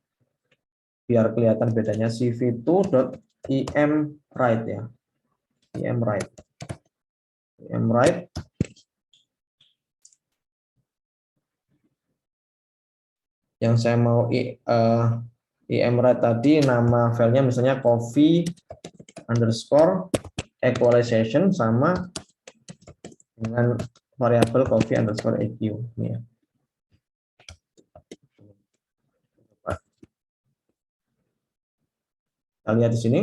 biar kelihatan bedanya. cv2.imwrite ya, imwrite yang saya mau imwrite tadi, nama filenya misalnya coffee_equalization sama dengan variabel coffee_AQ ini ya. Kita lihat di sini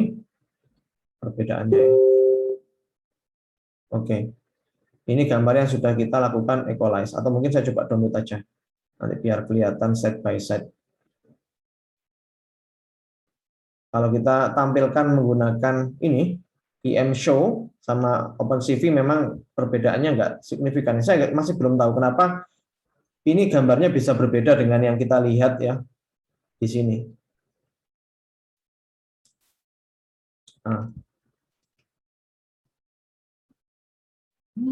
perbedaannya. Oke, ini gambar yang sudah kita lakukan equalize, atau mungkin saya coba download aja nanti biar kelihatan side by side. Kalau kita tampilkan menggunakan ini imshow sama OpenCV memang perbedaannya nggak signifikan. Saya masih belum tahu kenapa ini gambarnya bisa berbeda dengan yang kita lihat ya di sini. Nah, Oke,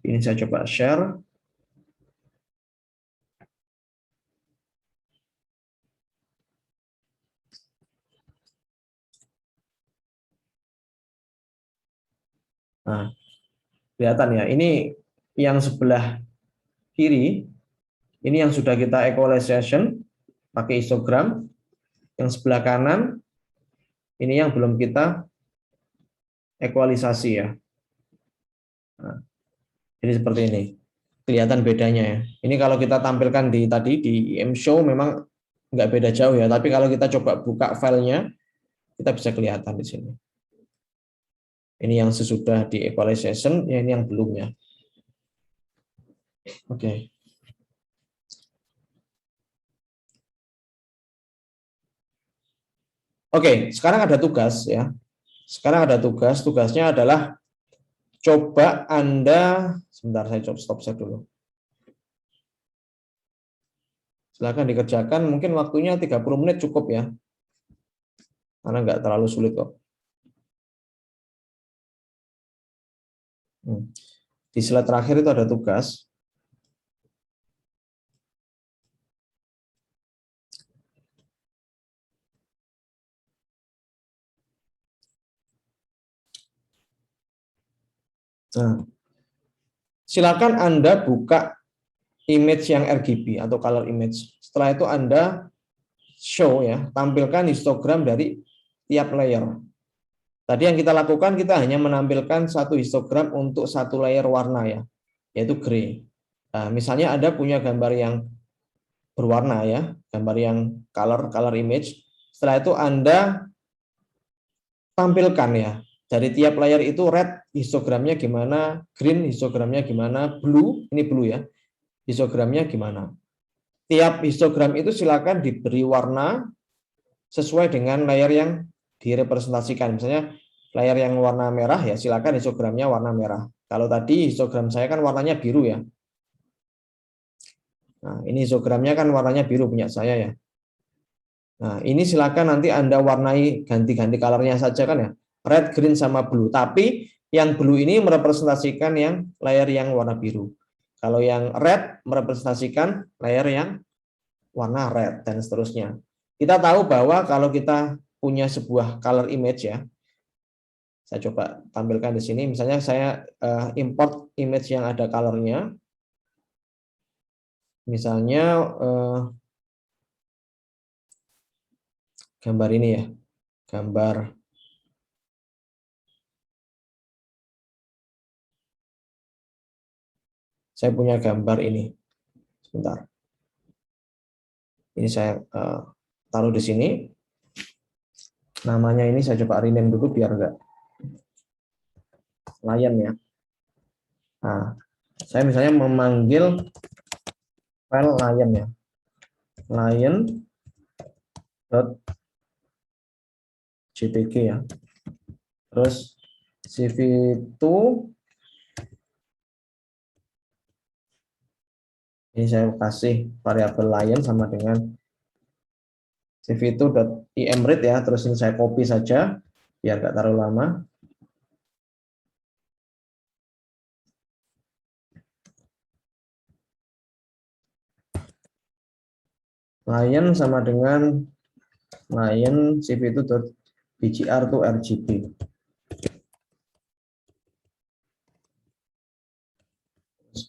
ini saya coba share. Nah, kelihatan ya, ini yang sebelah kiri, ini yang sudah kita equalization pakai histogram. Yang sebelah kanan, ini yang belum kita ekualisasi ya. Nah, jadi seperti ini. Kelihatan bedanya ya. Ini kalau kita tampilkan di tadi di IM Show memang nggak beda jauh ya. Tapi kalau kita coba buka filenya, kita bisa kelihatan di sini. Ini yang sesudah di equalization, ya ini yang belum ya. Oke. Oke, sekarang ada tugas ya. Sekarang ada tugas. Tugasnya adalah coba Anda, sebentar saya coba stop share dulu. Silakan dikerjakan, mungkin waktunya 30 menit cukup ya. Karena nggak terlalu sulit kok. Di slide terakhir itu ada tugas. Nah, silakan Anda buka image yang RGB atau color image. Setelah itu Anda show ya, tampilkan histogram dari tiap layer. Tadi yang kita lakukan, kita hanya menampilkan satu histogram untuk satu layer warna ya, yaitu gray. Nah, misalnya Anda punya gambar yang berwarna ya, gambar yang color image. Setelah itu Anda tampilkan ya, dari tiap layer itu red histogramnya gimana, green histogramnya gimana, blue, ini blue ya, histogramnya gimana. Tiap histogram itu silakan diberi warna sesuai dengan layer yang direpresentasikan. Misalnya layer yang warna merah ya silakan histogramnya warna merah. Kalau tadi histogram saya kan warnanya biru ya. Nah, ini histogramnya kan warnanya biru punya saya ya. Nah, ini silakan nanti Anda warnai ganti-ganti colornya saja kan ya. Red, green, sama blue. Tapi yang blue ini merepresentasikan yang layer yang warna biru. Kalau yang red merepresentasikan layer yang warna red dan seterusnya. Kita tahu bahwa kalau kita punya sebuah color image ya. Saya coba tampilkan di sini. Misalnya saya import image yang ada colornya. Misalnya gambar ini ya. Gambar saya punya gambar ini. Sebentar. Ini saya taruh di sini. Namanya ini saya coba rename dulu biar enggak lion ya. Nah, saya misalnya memanggil file lion ya. lion.jpg ya. Terus cv2 ini saya kasih variabel lion sama dengan cv2.imread ya, terus ini saya copy saja biar nggak terlalu lama. Lion sama dengan lion cv2.bgr to rgb.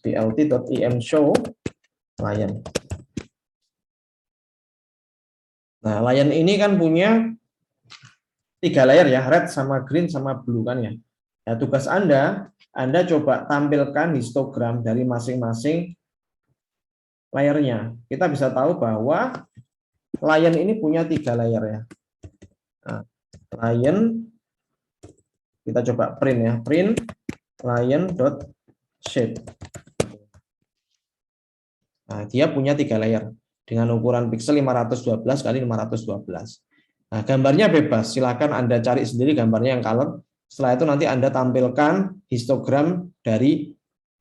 blt.imshow lion. Nah, lion ini kan punya 3 layer ya, red sama green sama blue kan ya. Nah, tugas Anda coba tampilkan histogram dari masing-masing layernya. Kita bisa tahu bahwa lion ini punya 3 layer ya. Nah, lion kita coba print ya, print lion.shape. Nah, dia punya 3 layer dengan ukuran pixel 512 kali 512. Nah, gambarnya bebas, silakan Anda cari sendiri gambarnya yang color. Setelah itu nanti Anda tampilkan histogram dari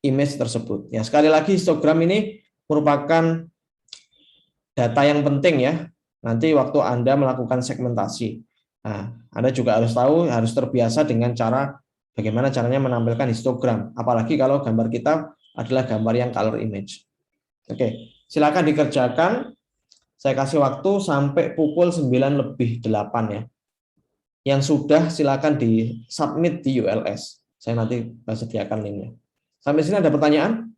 image tersebut. Ya, sekali lagi histogram ini merupakan data yang penting ya. Nanti waktu Anda melakukan segmentasi. Nah, Anda juga harus tahu, harus terbiasa dengan cara bagaimana caranya menampilkan histogram. Apalagi kalau gambar kita adalah gambar yang color image. Oke, silakan dikerjakan. Saya kasih waktu sampai pukul 9:08 ya. Yang sudah silakan di submit di ULS. Saya nanti sediakan linknya. Sampai sini ada pertanyaan?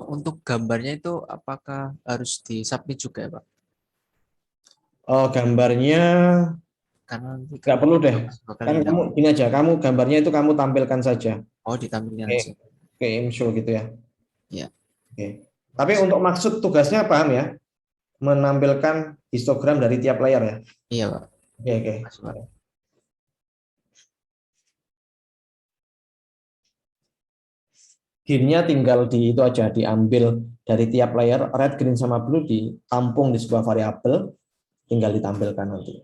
Untuk gambarnya itu apakah harus disubmit juga ya, Pak? Oh, gambarnya Karena nanti nggak perlu deh. bakal Kan hilang. kamu gini aja, kamu gambarnya itu kamu tampilkan saja. Oh, ditampilkan Oke, aja. oke, IMShow gitu ya. Iya. Oke. Tapi untuk maksud tugasnya paham ya? Menampilkan histogram dari tiap layar ya. Iya, Pak. Oke, oke. Makasih, Pak. Gainnya tinggal di itu aja, diambil dari tiap layer, red, green, sama blue, ditampung di sebuah variabel, tinggal ditampilkan nanti.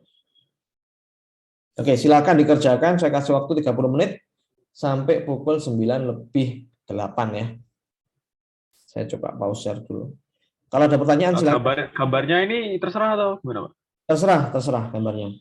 Oke, silakan dikerjakan. Saya kasih waktu 30 menit sampai pukul 9:08 ya. Saya coba pause share dulu. Kalau ada pertanyaan silakan. Kabarnya ini terserah atau gimana, Pak? Terserah gambarnya.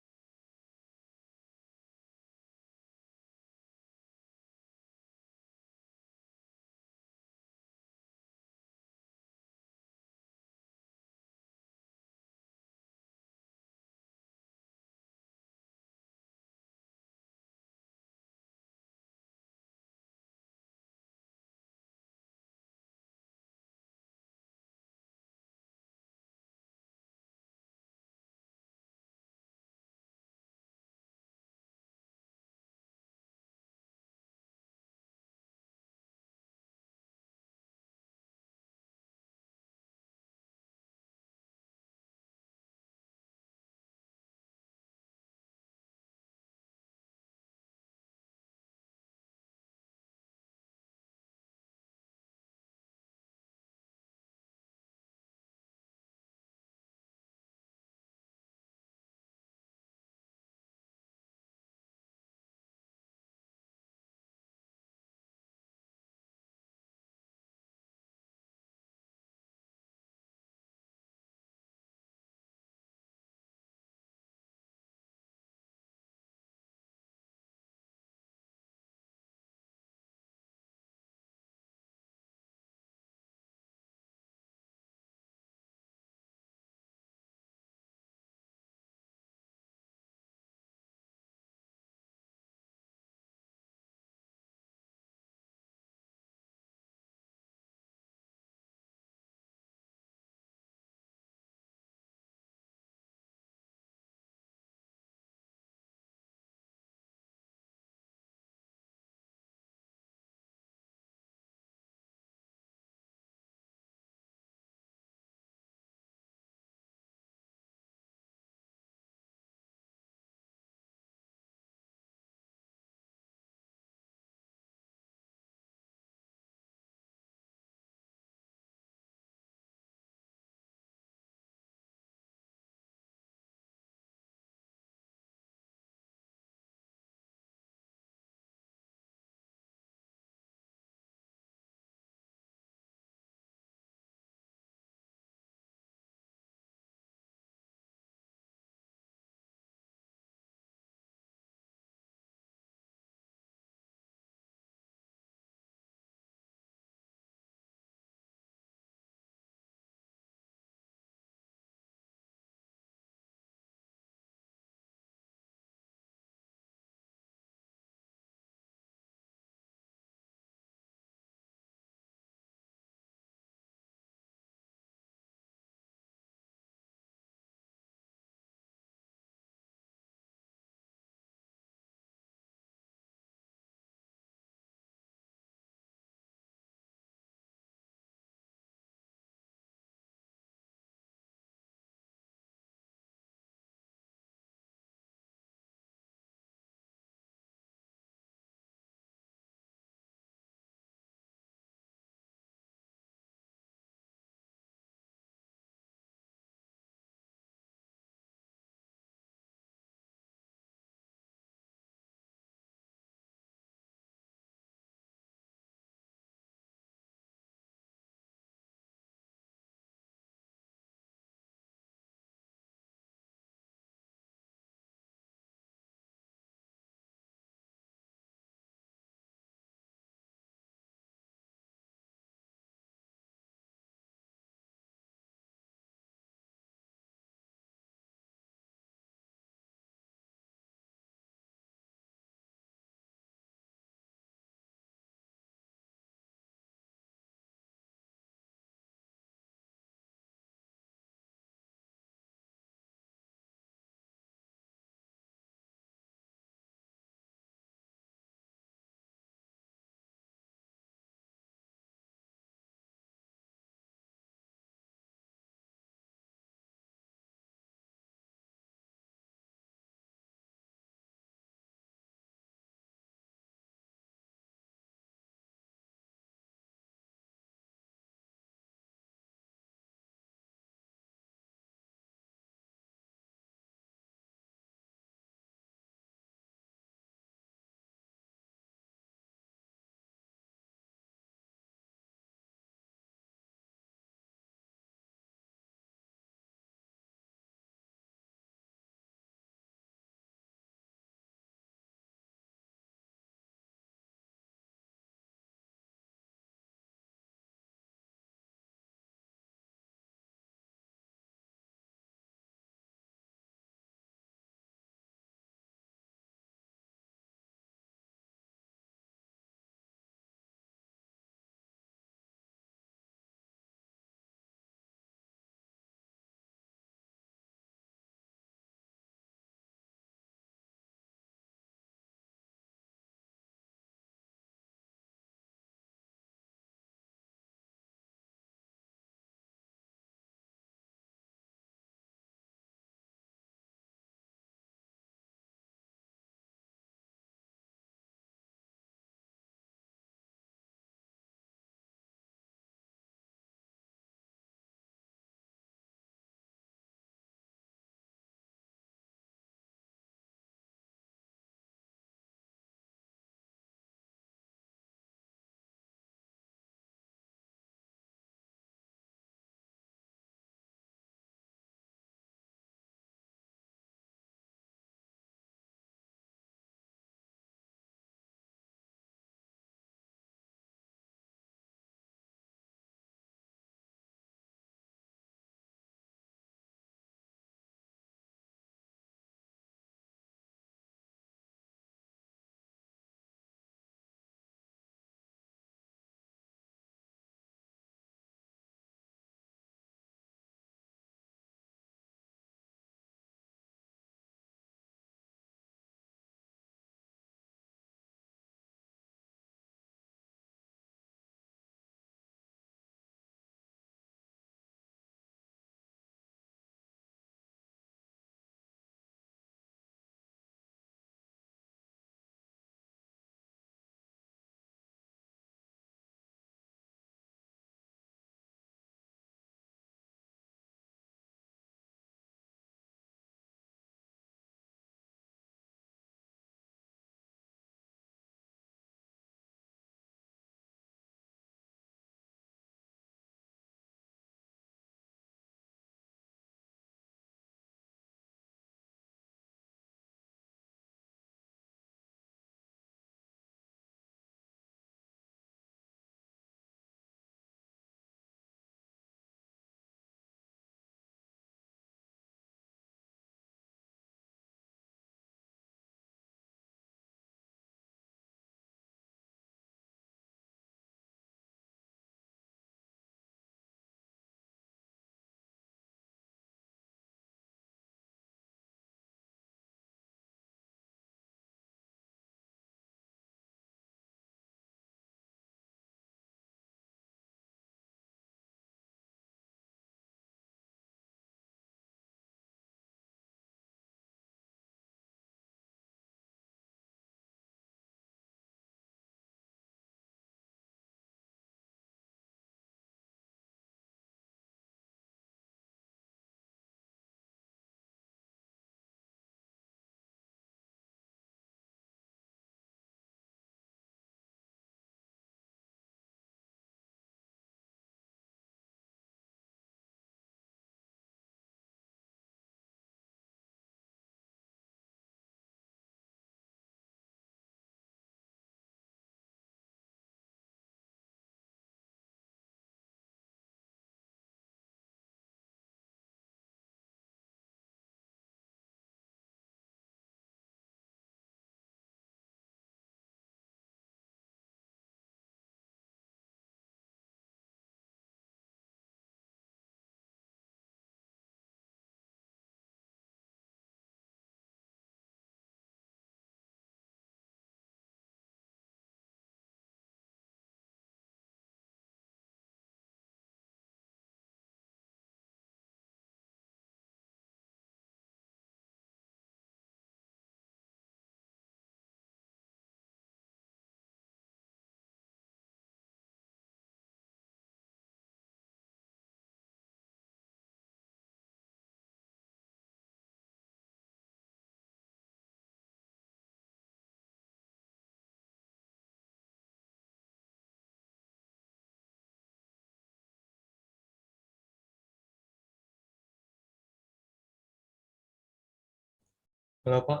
Halo Pak,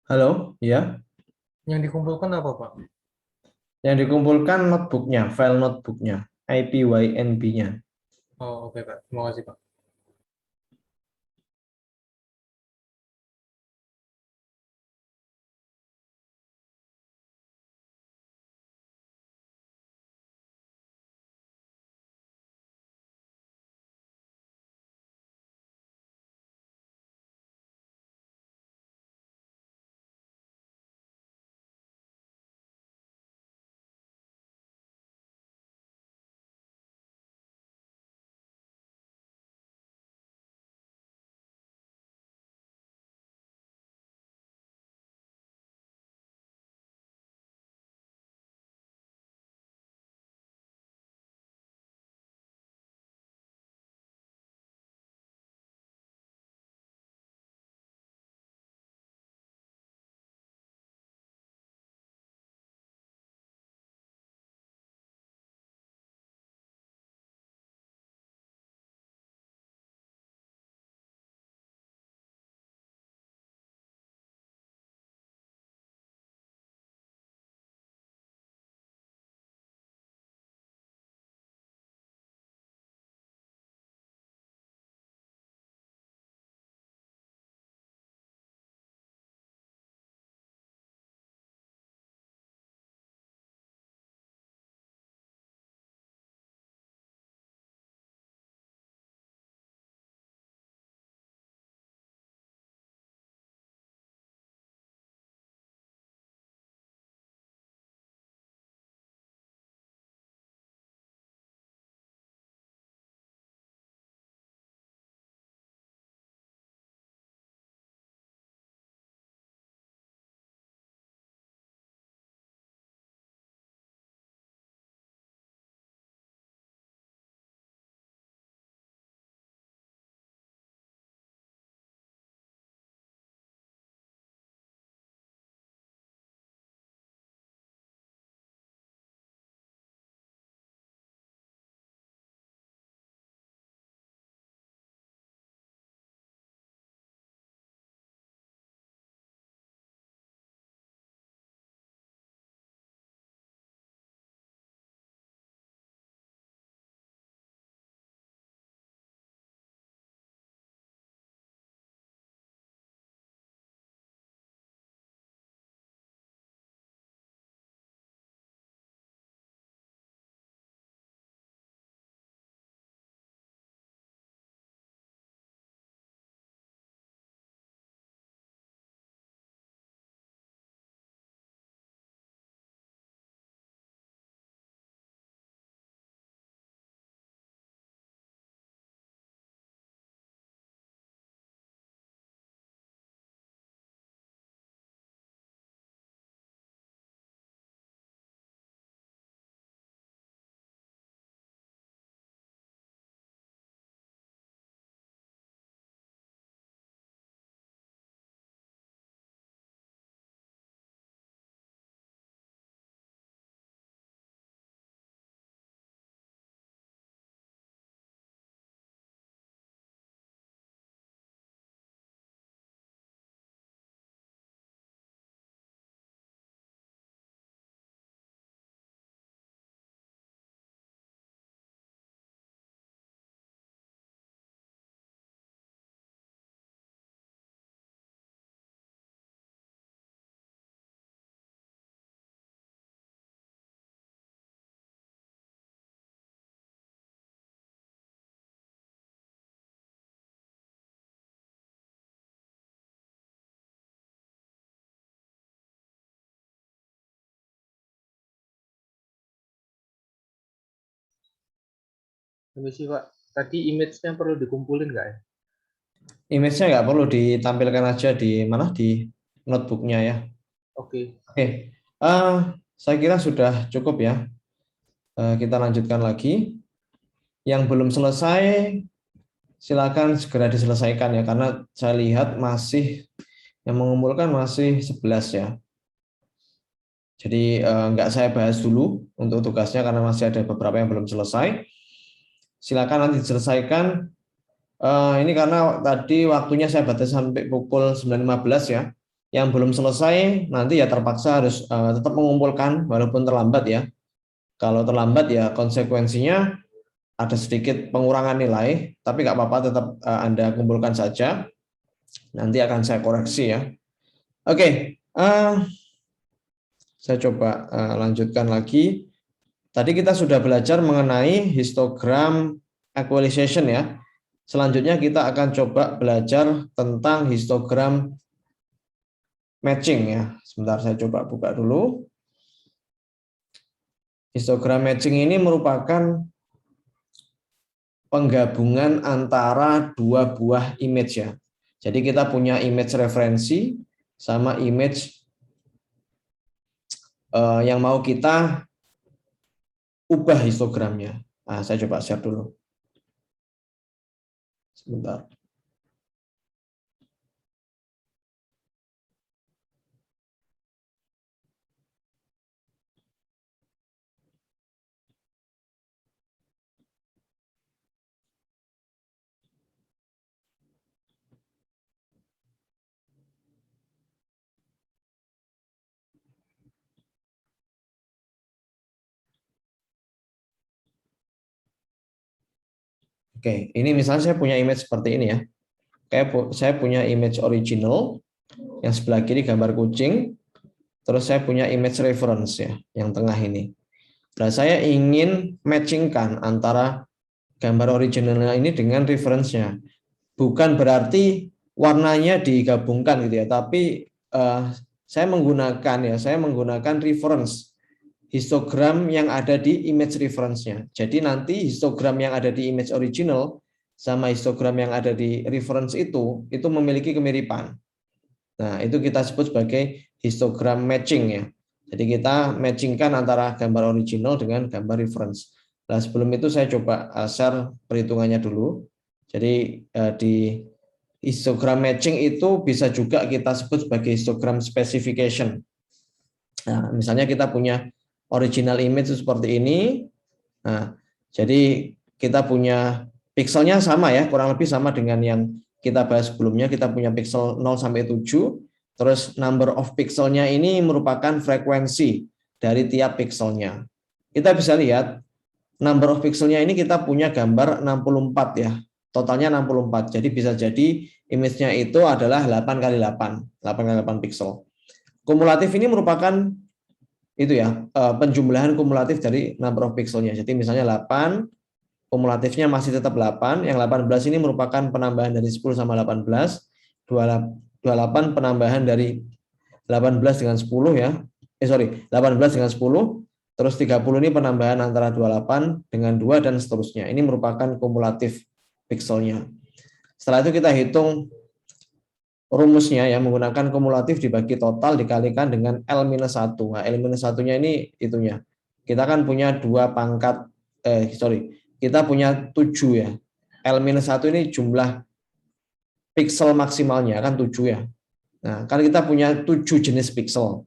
Halo, ya. yang dikumpulkan apa Pak? Yang dikumpulkan notebooknya, file notebooknya, IPYNB-nya. Oh oke Pak, terima kasih Pak. Permisi Pak, tadi image-nya perlu dikumpulin nggak ya? Image-nya nggak perlu ditampilkan aja di mana di notebooknya ya. Oke, Oke, saya kira sudah cukup ya. Kita lanjutkan lagi. Yang belum selesai, silakan segera diselesaikan ya, karena saya lihat masih yang mengumpulkan masih 11 ya. Jadi nggak saya bahas dulu untuk tugasnya karena masih ada beberapa yang belum selesai. Silakan nanti diselesaikan Ini karena tadi waktunya saya batasi sampai pukul 9.15 ya. Yang belum selesai nanti ya terpaksa harus tetap mengumpulkan walaupun terlambat ya. Kalau terlambat ya konsekuensinya ada sedikit pengurangan nilai, tapi nggak apa-apa, tetap Anda kumpulkan saja. Nanti akan saya koreksi ya. Oke, saya coba lanjutkan lagi. Tadi kita sudah belajar mengenai histogram equalization ya. Selanjutnya kita akan coba belajar tentang histogram matching ya. Sebentar saya coba buka dulu. Histogram matching ini merupakan penggabungan antara dua buah image ya. Jadi kita punya image referensi sama image yang mau kita ubah histogramnya. Nah, saya coba share dulu. Sebentar. Oke, ini misalnya saya punya image seperti ini ya. Kayak saya punya image original, yang sebelah kiri gambar kucing, terus saya punya image reference ya, yang tengah ini. Nah, saya ingin matchingkan antara gambar originalnya ini dengan reference-nya. Bukan berarti warnanya digabungkan gitu ya, tapi saya menggunakan reference histogram yang ada di image reference-nya. Jadi nanti histogram yang ada di image original sama histogram yang ada di reference itu memiliki kemiripan. Nah, itu kita sebut sebagai histogram matching ya. Jadi kita matchingkan antara gambar original dengan gambar reference. Nah, sebelum itu saya coba share perhitungannya dulu. Jadi di histogram matching itu bisa juga kita sebut sebagai histogram specification. Nah, misalnya kita punya original image seperti ini. Nah, jadi kita punya pixelnya sama ya, kurang lebih sama dengan yang kita bahas sebelumnya. Kita punya pixel 0 sampai 7. Terus number of pixelnya ini merupakan frekuensi dari tiap pixelnya. Kita bisa lihat number of pixelnya ini kita punya gambar 64 ya. Totalnya 64. Jadi bisa jadi image-nya itu adalah 8 kali 8 kali 8 pixel. Kumulatif ini merupakan itu ya, penjumlahan kumulatif dari number of pixelnya. Jadi misalnya 8, kumulatifnya masih tetap 8, yang 18 ini merupakan penambahan dari 10 sama 18, 28 penambahan dari 18 dengan 10 ya. 18 dengan 10, terus 30 ini penambahan antara 28 dengan 2 dan seterusnya. Ini merupakan kumulatif pixelnya. Setelah itu kita hitung rumusnya ya, menggunakan kumulatif dibagi total dikalikan dengan L-1. Nah, L-1-nya ini itunya. Kita kan punya kita punya 7 ya. L-1 ini jumlah pixel maksimalnya kan 7 ya. Nah, kan kita punya 7 jenis pixel.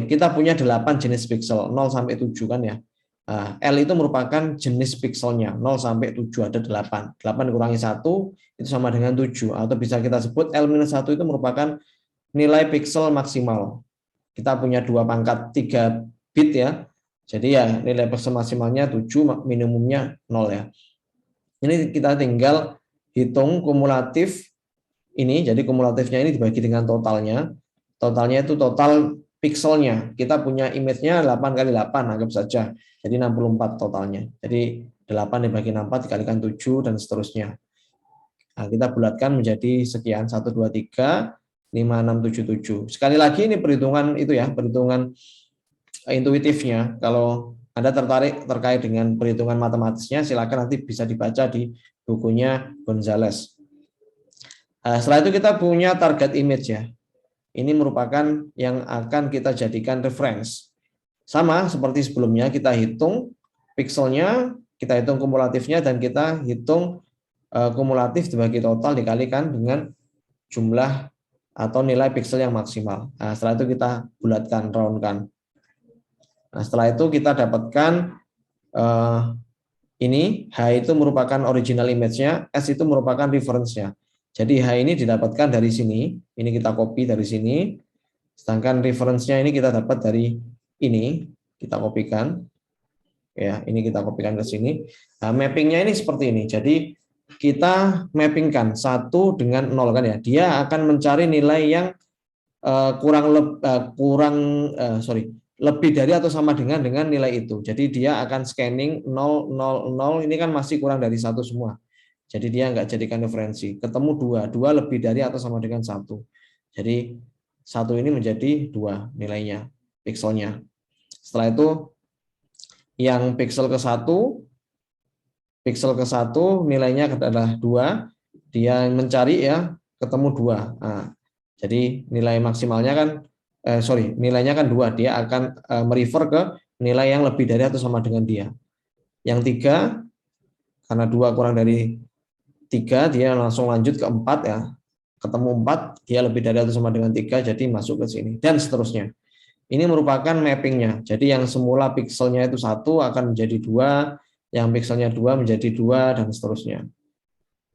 Kita punya 8 jenis pixel, 0 sampai 7 kan ya. Nah, L itu merupakan jenis pixelnya, 0 sampai 7 ada 8. 8 kurangi 1 itu sama dengan 7. Atau bisa kita sebut L-1 itu merupakan nilai pixel maksimal. Kita punya 3 bit ya. Jadi ya nilai pixel maksimalnya 7, minimumnya 0 ya. Ini kita tinggal hitung kumulatif ini. Jadi kumulatifnya ini dibagi dengan totalnya. Totalnya itu total pixelnya. Kita punya image-nya 8 kali 8, anggap saja. Jadi 64 totalnya. Jadi 8 dibagi 64 dikalikan 7 dan seterusnya. Nah, kita bulatkan menjadi sekian, 1, 2, 3, 5, 6, 7, 7. Sekali lagi ini perhitungan itu ya, perhitungan intuitifnya. Kalau Anda tertarik terkait dengan perhitungan matematisnya, silakan nanti bisa dibaca di bukunya Gonzales. Setelah itu kita punya target image ya. Ini merupakan yang akan kita jadikan reference. Sama seperti sebelumnya, kita hitung pixelnya, kita hitung kumulatifnya, dan kita hitung kumulatif dibagi total dikalikan dengan jumlah atau nilai pixel yang maksimal. Nah, setelah itu kita bulatkan, roundkan. Nah, setelah itu kita dapatkan Ini H itu merupakan original image-nya, S itu merupakan reference-nya. Jadi H ini didapatkan dari sini, ini kita copy dari sini, sedangkan reference-nya ini kita dapat dari ini, kita kopikan. Ya, ini kita kopikan ke sini. Nah, mapping-nya ini seperti ini. Jadi kita mappingkan 1 dengan 0 kan ya. Dia akan mencari nilai yang lebih dari atau sama dengan nilai itu. Jadi dia akan scanning 0, 0, 0, ini kan masih kurang dari 1 semua. Jadi dia nggak jadikan referensi. Ketemu 2, 2 lebih dari atau sama dengan 1. Jadi 1 ini menjadi 2 nilainya, pikselnya. Setelah itu yang pixel ke-1 nilainya adalah 2, dia mencari ya, ketemu 2. Nah, jadi nilai maksimalnya kan nilainya kan 2, dia akan merefer ke nilai yang lebih dari atau sama dengan dia. Yang 3, karena 2 kurang dari 3, dia langsung lanjut ke 4 ya. Ketemu 4, dia lebih dari atau sama dengan 3, jadi masuk ke sini dan seterusnya. Ini merupakan mappingnya. Jadi yang semula pikselnya itu 1 akan menjadi 2, yang pikselnya 2 menjadi 2 dan seterusnya.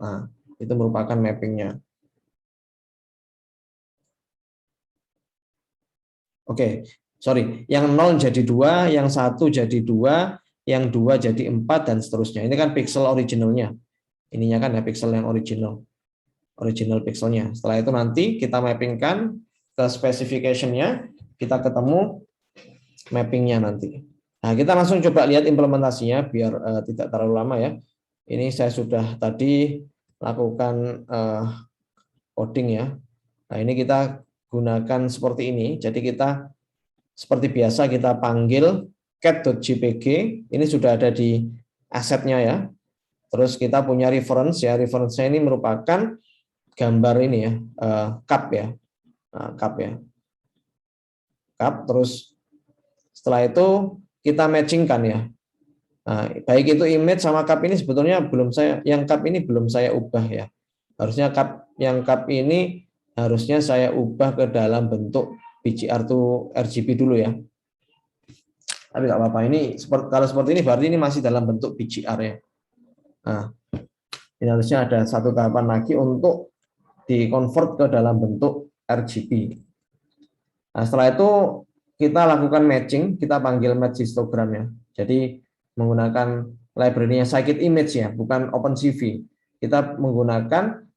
Nah, itu merupakan mappingnya. Oke, sorry. Yang 0 jadi 2, yang 1 jadi 2, yang 2 jadi 4 dan seterusnya. Ini kan pixel originalnya. Ininya kan ya pixel yang original pixelnya. Setelah itu nanti kita mappingkan ke specification-nya, kita ketemu mappingnya nanti. Nah, kita langsung coba lihat implementasinya biar tidak terlalu lama ya. Ini saya sudah tadi lakukan coding ya. Nah, ini kita gunakan seperti ini. Jadi kita seperti biasa kita panggil cat.jpg. Ini sudah ada di asetnya ya. Terus kita punya reference ya. Reference-nya ini merupakan gambar ini ya, cup ya. Nah, cup ya. Cup, terus setelah itu kita matchingkan ya. Nah, baik itu image sama cup ini sebetulnya yang cup ini belum saya ubah ya. Harusnya yang cup ini harusnya saya ubah ke dalam bentuk BGR to RGB dulu ya. Tapi nggak apa-apa, ini kalau seperti ini berarti ini masih dalam bentuk BGR ya. Nah, ini harusnya ada satu tahapan lagi untuk di-convert ke dalam bentuk RGB. Nah, setelah itu kita lakukan matching, kita panggil match histogram ya. Jadi menggunakan library-nya scikit-image ya, bukan OpenCV. Kita menggunakan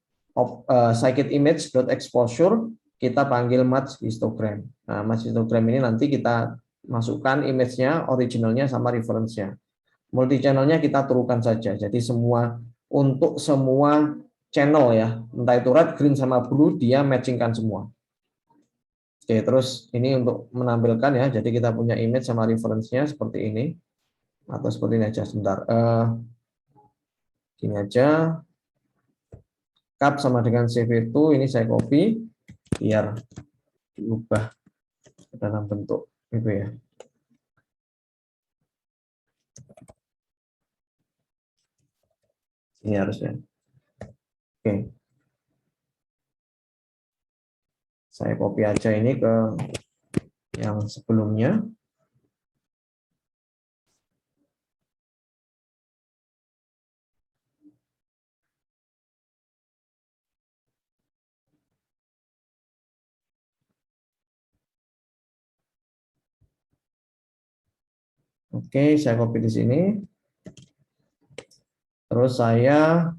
scikit-image.exposure, kita panggil match histogram. Nah, match histogram ini nanti kita masukkan image-nya, originalnya sama reference-nya. Multi-channel-nya kita turunkan saja. Jadi untuk semua channel ya, entah itu red, green, sama blue, dia matchingkan semua. Oke, terus ini untuk menampilkan ya, jadi kita punya image sama reference-nya seperti ini, atau seperti ini aja, sebentar. Gini aja, cup sama dengan CV2, ini saya copy, biar diubah ke dalam bentuk itu ya. Ini harusnya. Oke. Saya copy aja ini ke yang sebelumnya. Oke, saya copy di sini. Terus saya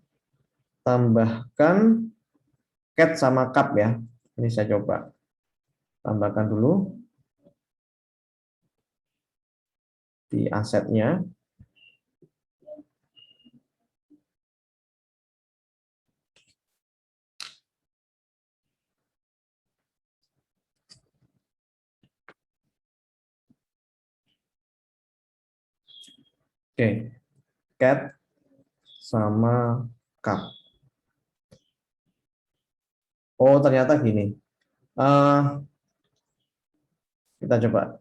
tambahkan cat sama cup ya. Ini saya coba tambahkan dulu di asetnya. Oke, cat sama cup. Oh, ternyata gini. Kita coba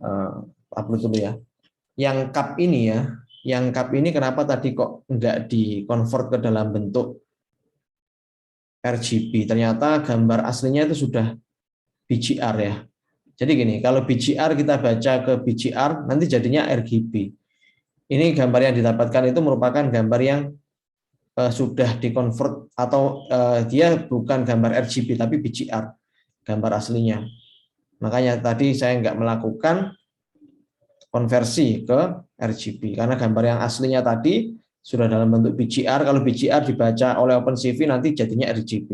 upload dulu ya. Yang cup ini ya, yang cup ini kenapa tadi kok enggak di-convert ke dalam bentuk RGB? Ternyata gambar aslinya itu sudah BGR ya. Jadi gini, kalau BGR kita baca ke BGR, nanti jadinya RGB. Ini gambar yang didapatkan itu merupakan gambar yang sudah dikonvert atau dia bukan gambar RGB tapi BGR, gambar aslinya. Makanya tadi saya nggak melakukan konversi ke RGB karena gambar yang aslinya tadi sudah dalam bentuk BGR. Kalau BGR dibaca oleh OpenCV nanti jadinya RGB.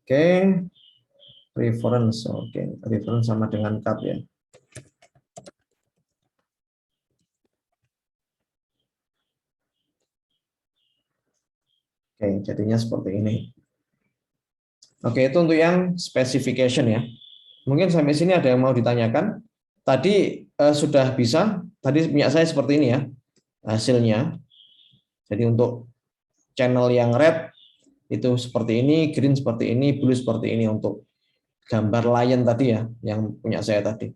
Oke, reference. Oke, reference sama dengan cut ya. Oke, jadinya seperti ini. Oke, itu untuk yang specification ya. Mungkin sampai sini ada yang mau ditanyakan. Tadi sudah bisa, tadi punya saya seperti ini ya hasilnya. Jadi untuk channel yang red itu seperti ini, green seperti ini, blue seperti ini untuk gambar lion tadi ya, yang punya saya tadi.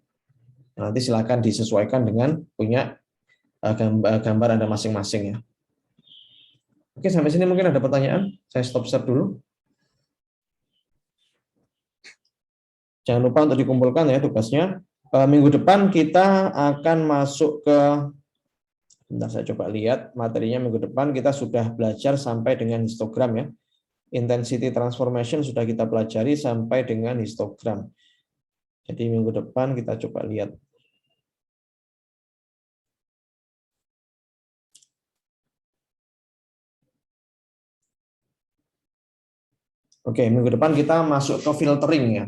Nanti silakan disesuaikan dengan punya gambar Anda masing-masing ya. Oke, sampai sini mungkin ada pertanyaan. Saya stop share dulu. Jangan lupa untuk dikumpulkan ya tugasnya. Minggu depan kita akan masuk ke, bentar saya coba lihat materinya. Minggu depan kita sudah belajar sampai dengan histogram ya. Intensity transformation sudah kita pelajari sampai dengan histogram. Jadi minggu depan kita coba lihat. Oke, minggu depan kita masuk ke filtering ya.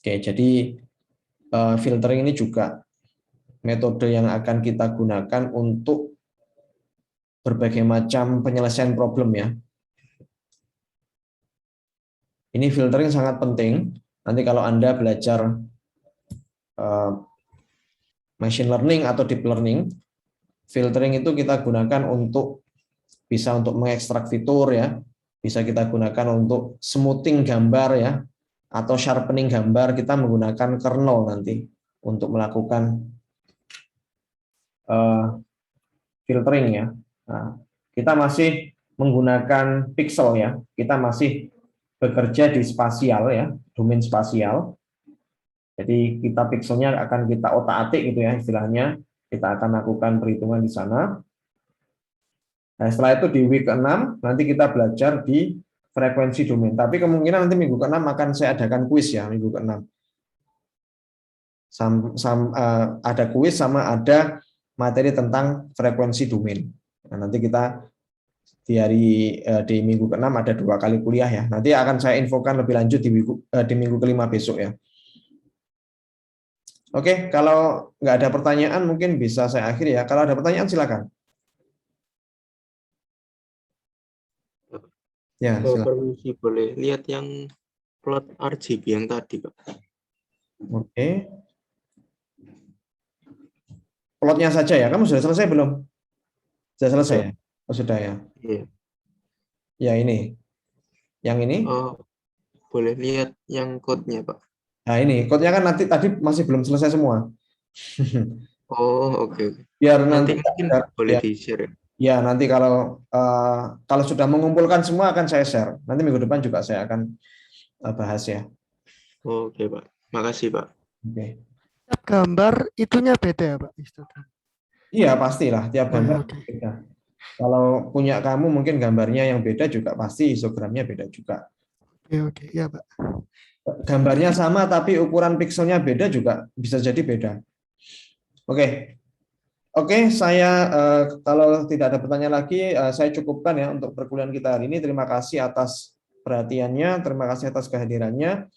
Oke, jadi filtering ini juga metode yang akan kita gunakan untuk berbagai macam penyelesaian problem ya. Ini filtering sangat penting. Nanti kalau Anda belajar machine learning atau deep learning, filtering itu kita gunakan untuk bisa untuk mengekstrak fitur ya, bisa kita gunakan untuk smoothing gambar ya, atau sharpening gambar. Kita menggunakan kernel nanti untuk melakukan filtering ya. Nah, kita masih menggunakan pixel ya, kita masih bekerja di spasial ya, domain spasial. Jadi kita pixelnya akan kita otak-atik gitu ya istilahnya. Kita akan lakukan perhitungan di sana. Nah, setelah itu di week ke-6 nanti kita belajar di frekuensi domain. Tapi kemungkinan nanti minggu ke-6 akan saya adakan kuis ya, minggu ke-6. Ada kuis sama ada materi tentang frekuensi domain. Nah, nanti kita di minggu ke-6 ada 2 kali kuliah ya. Nanti akan saya infokan lebih lanjut di minggu ke-5 besok ya. Oke, kalau nggak ada pertanyaan mungkin bisa saya akhiri ya. Kalau ada pertanyaan silakan. Ya, silakan. Permisi, boleh lihat yang plot RGB yang tadi, Pak? Oke. Plotnya saja ya. Kamu sudah selesai belum? Sudah selesai ya? Oh, sudah ya. Iya. Ya, ini. Yang ini? Boleh lihat yang code-nya, Pak? Nah, ini. Code-nya kan nanti tadi masih belum selesai semua. Oh, oke. Biar Nanti nanti mungkin boleh di-share ya? Ya, nanti kalau sudah mengumpulkan semua akan saya share. Nanti minggu depan juga saya akan bahas ya. Oke, Pak. Makasih, Pak. Oke. Gambar itunya beda ya, Pak? Histogram. Iya, pastilah. Tiap gambar Oke. beda. Kalau punya kamu mungkin gambarnya yang beda juga pasti histogramnya beda juga. Oke, ya, Pak. Gambarnya sama tapi ukuran pixelnya beda juga bisa jadi beda. Oke, saya kalau tidak ada pertanyaan lagi, saya cukupkan ya untuk perkuliahan kita hari ini. Terima kasih atas perhatiannya, terima kasih atas kehadirannya.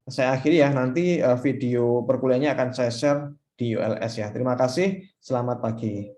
Saya akhiri ya, nanti video perkuliahannya akan saya share di ULS ya. Terima kasih, selamat pagi.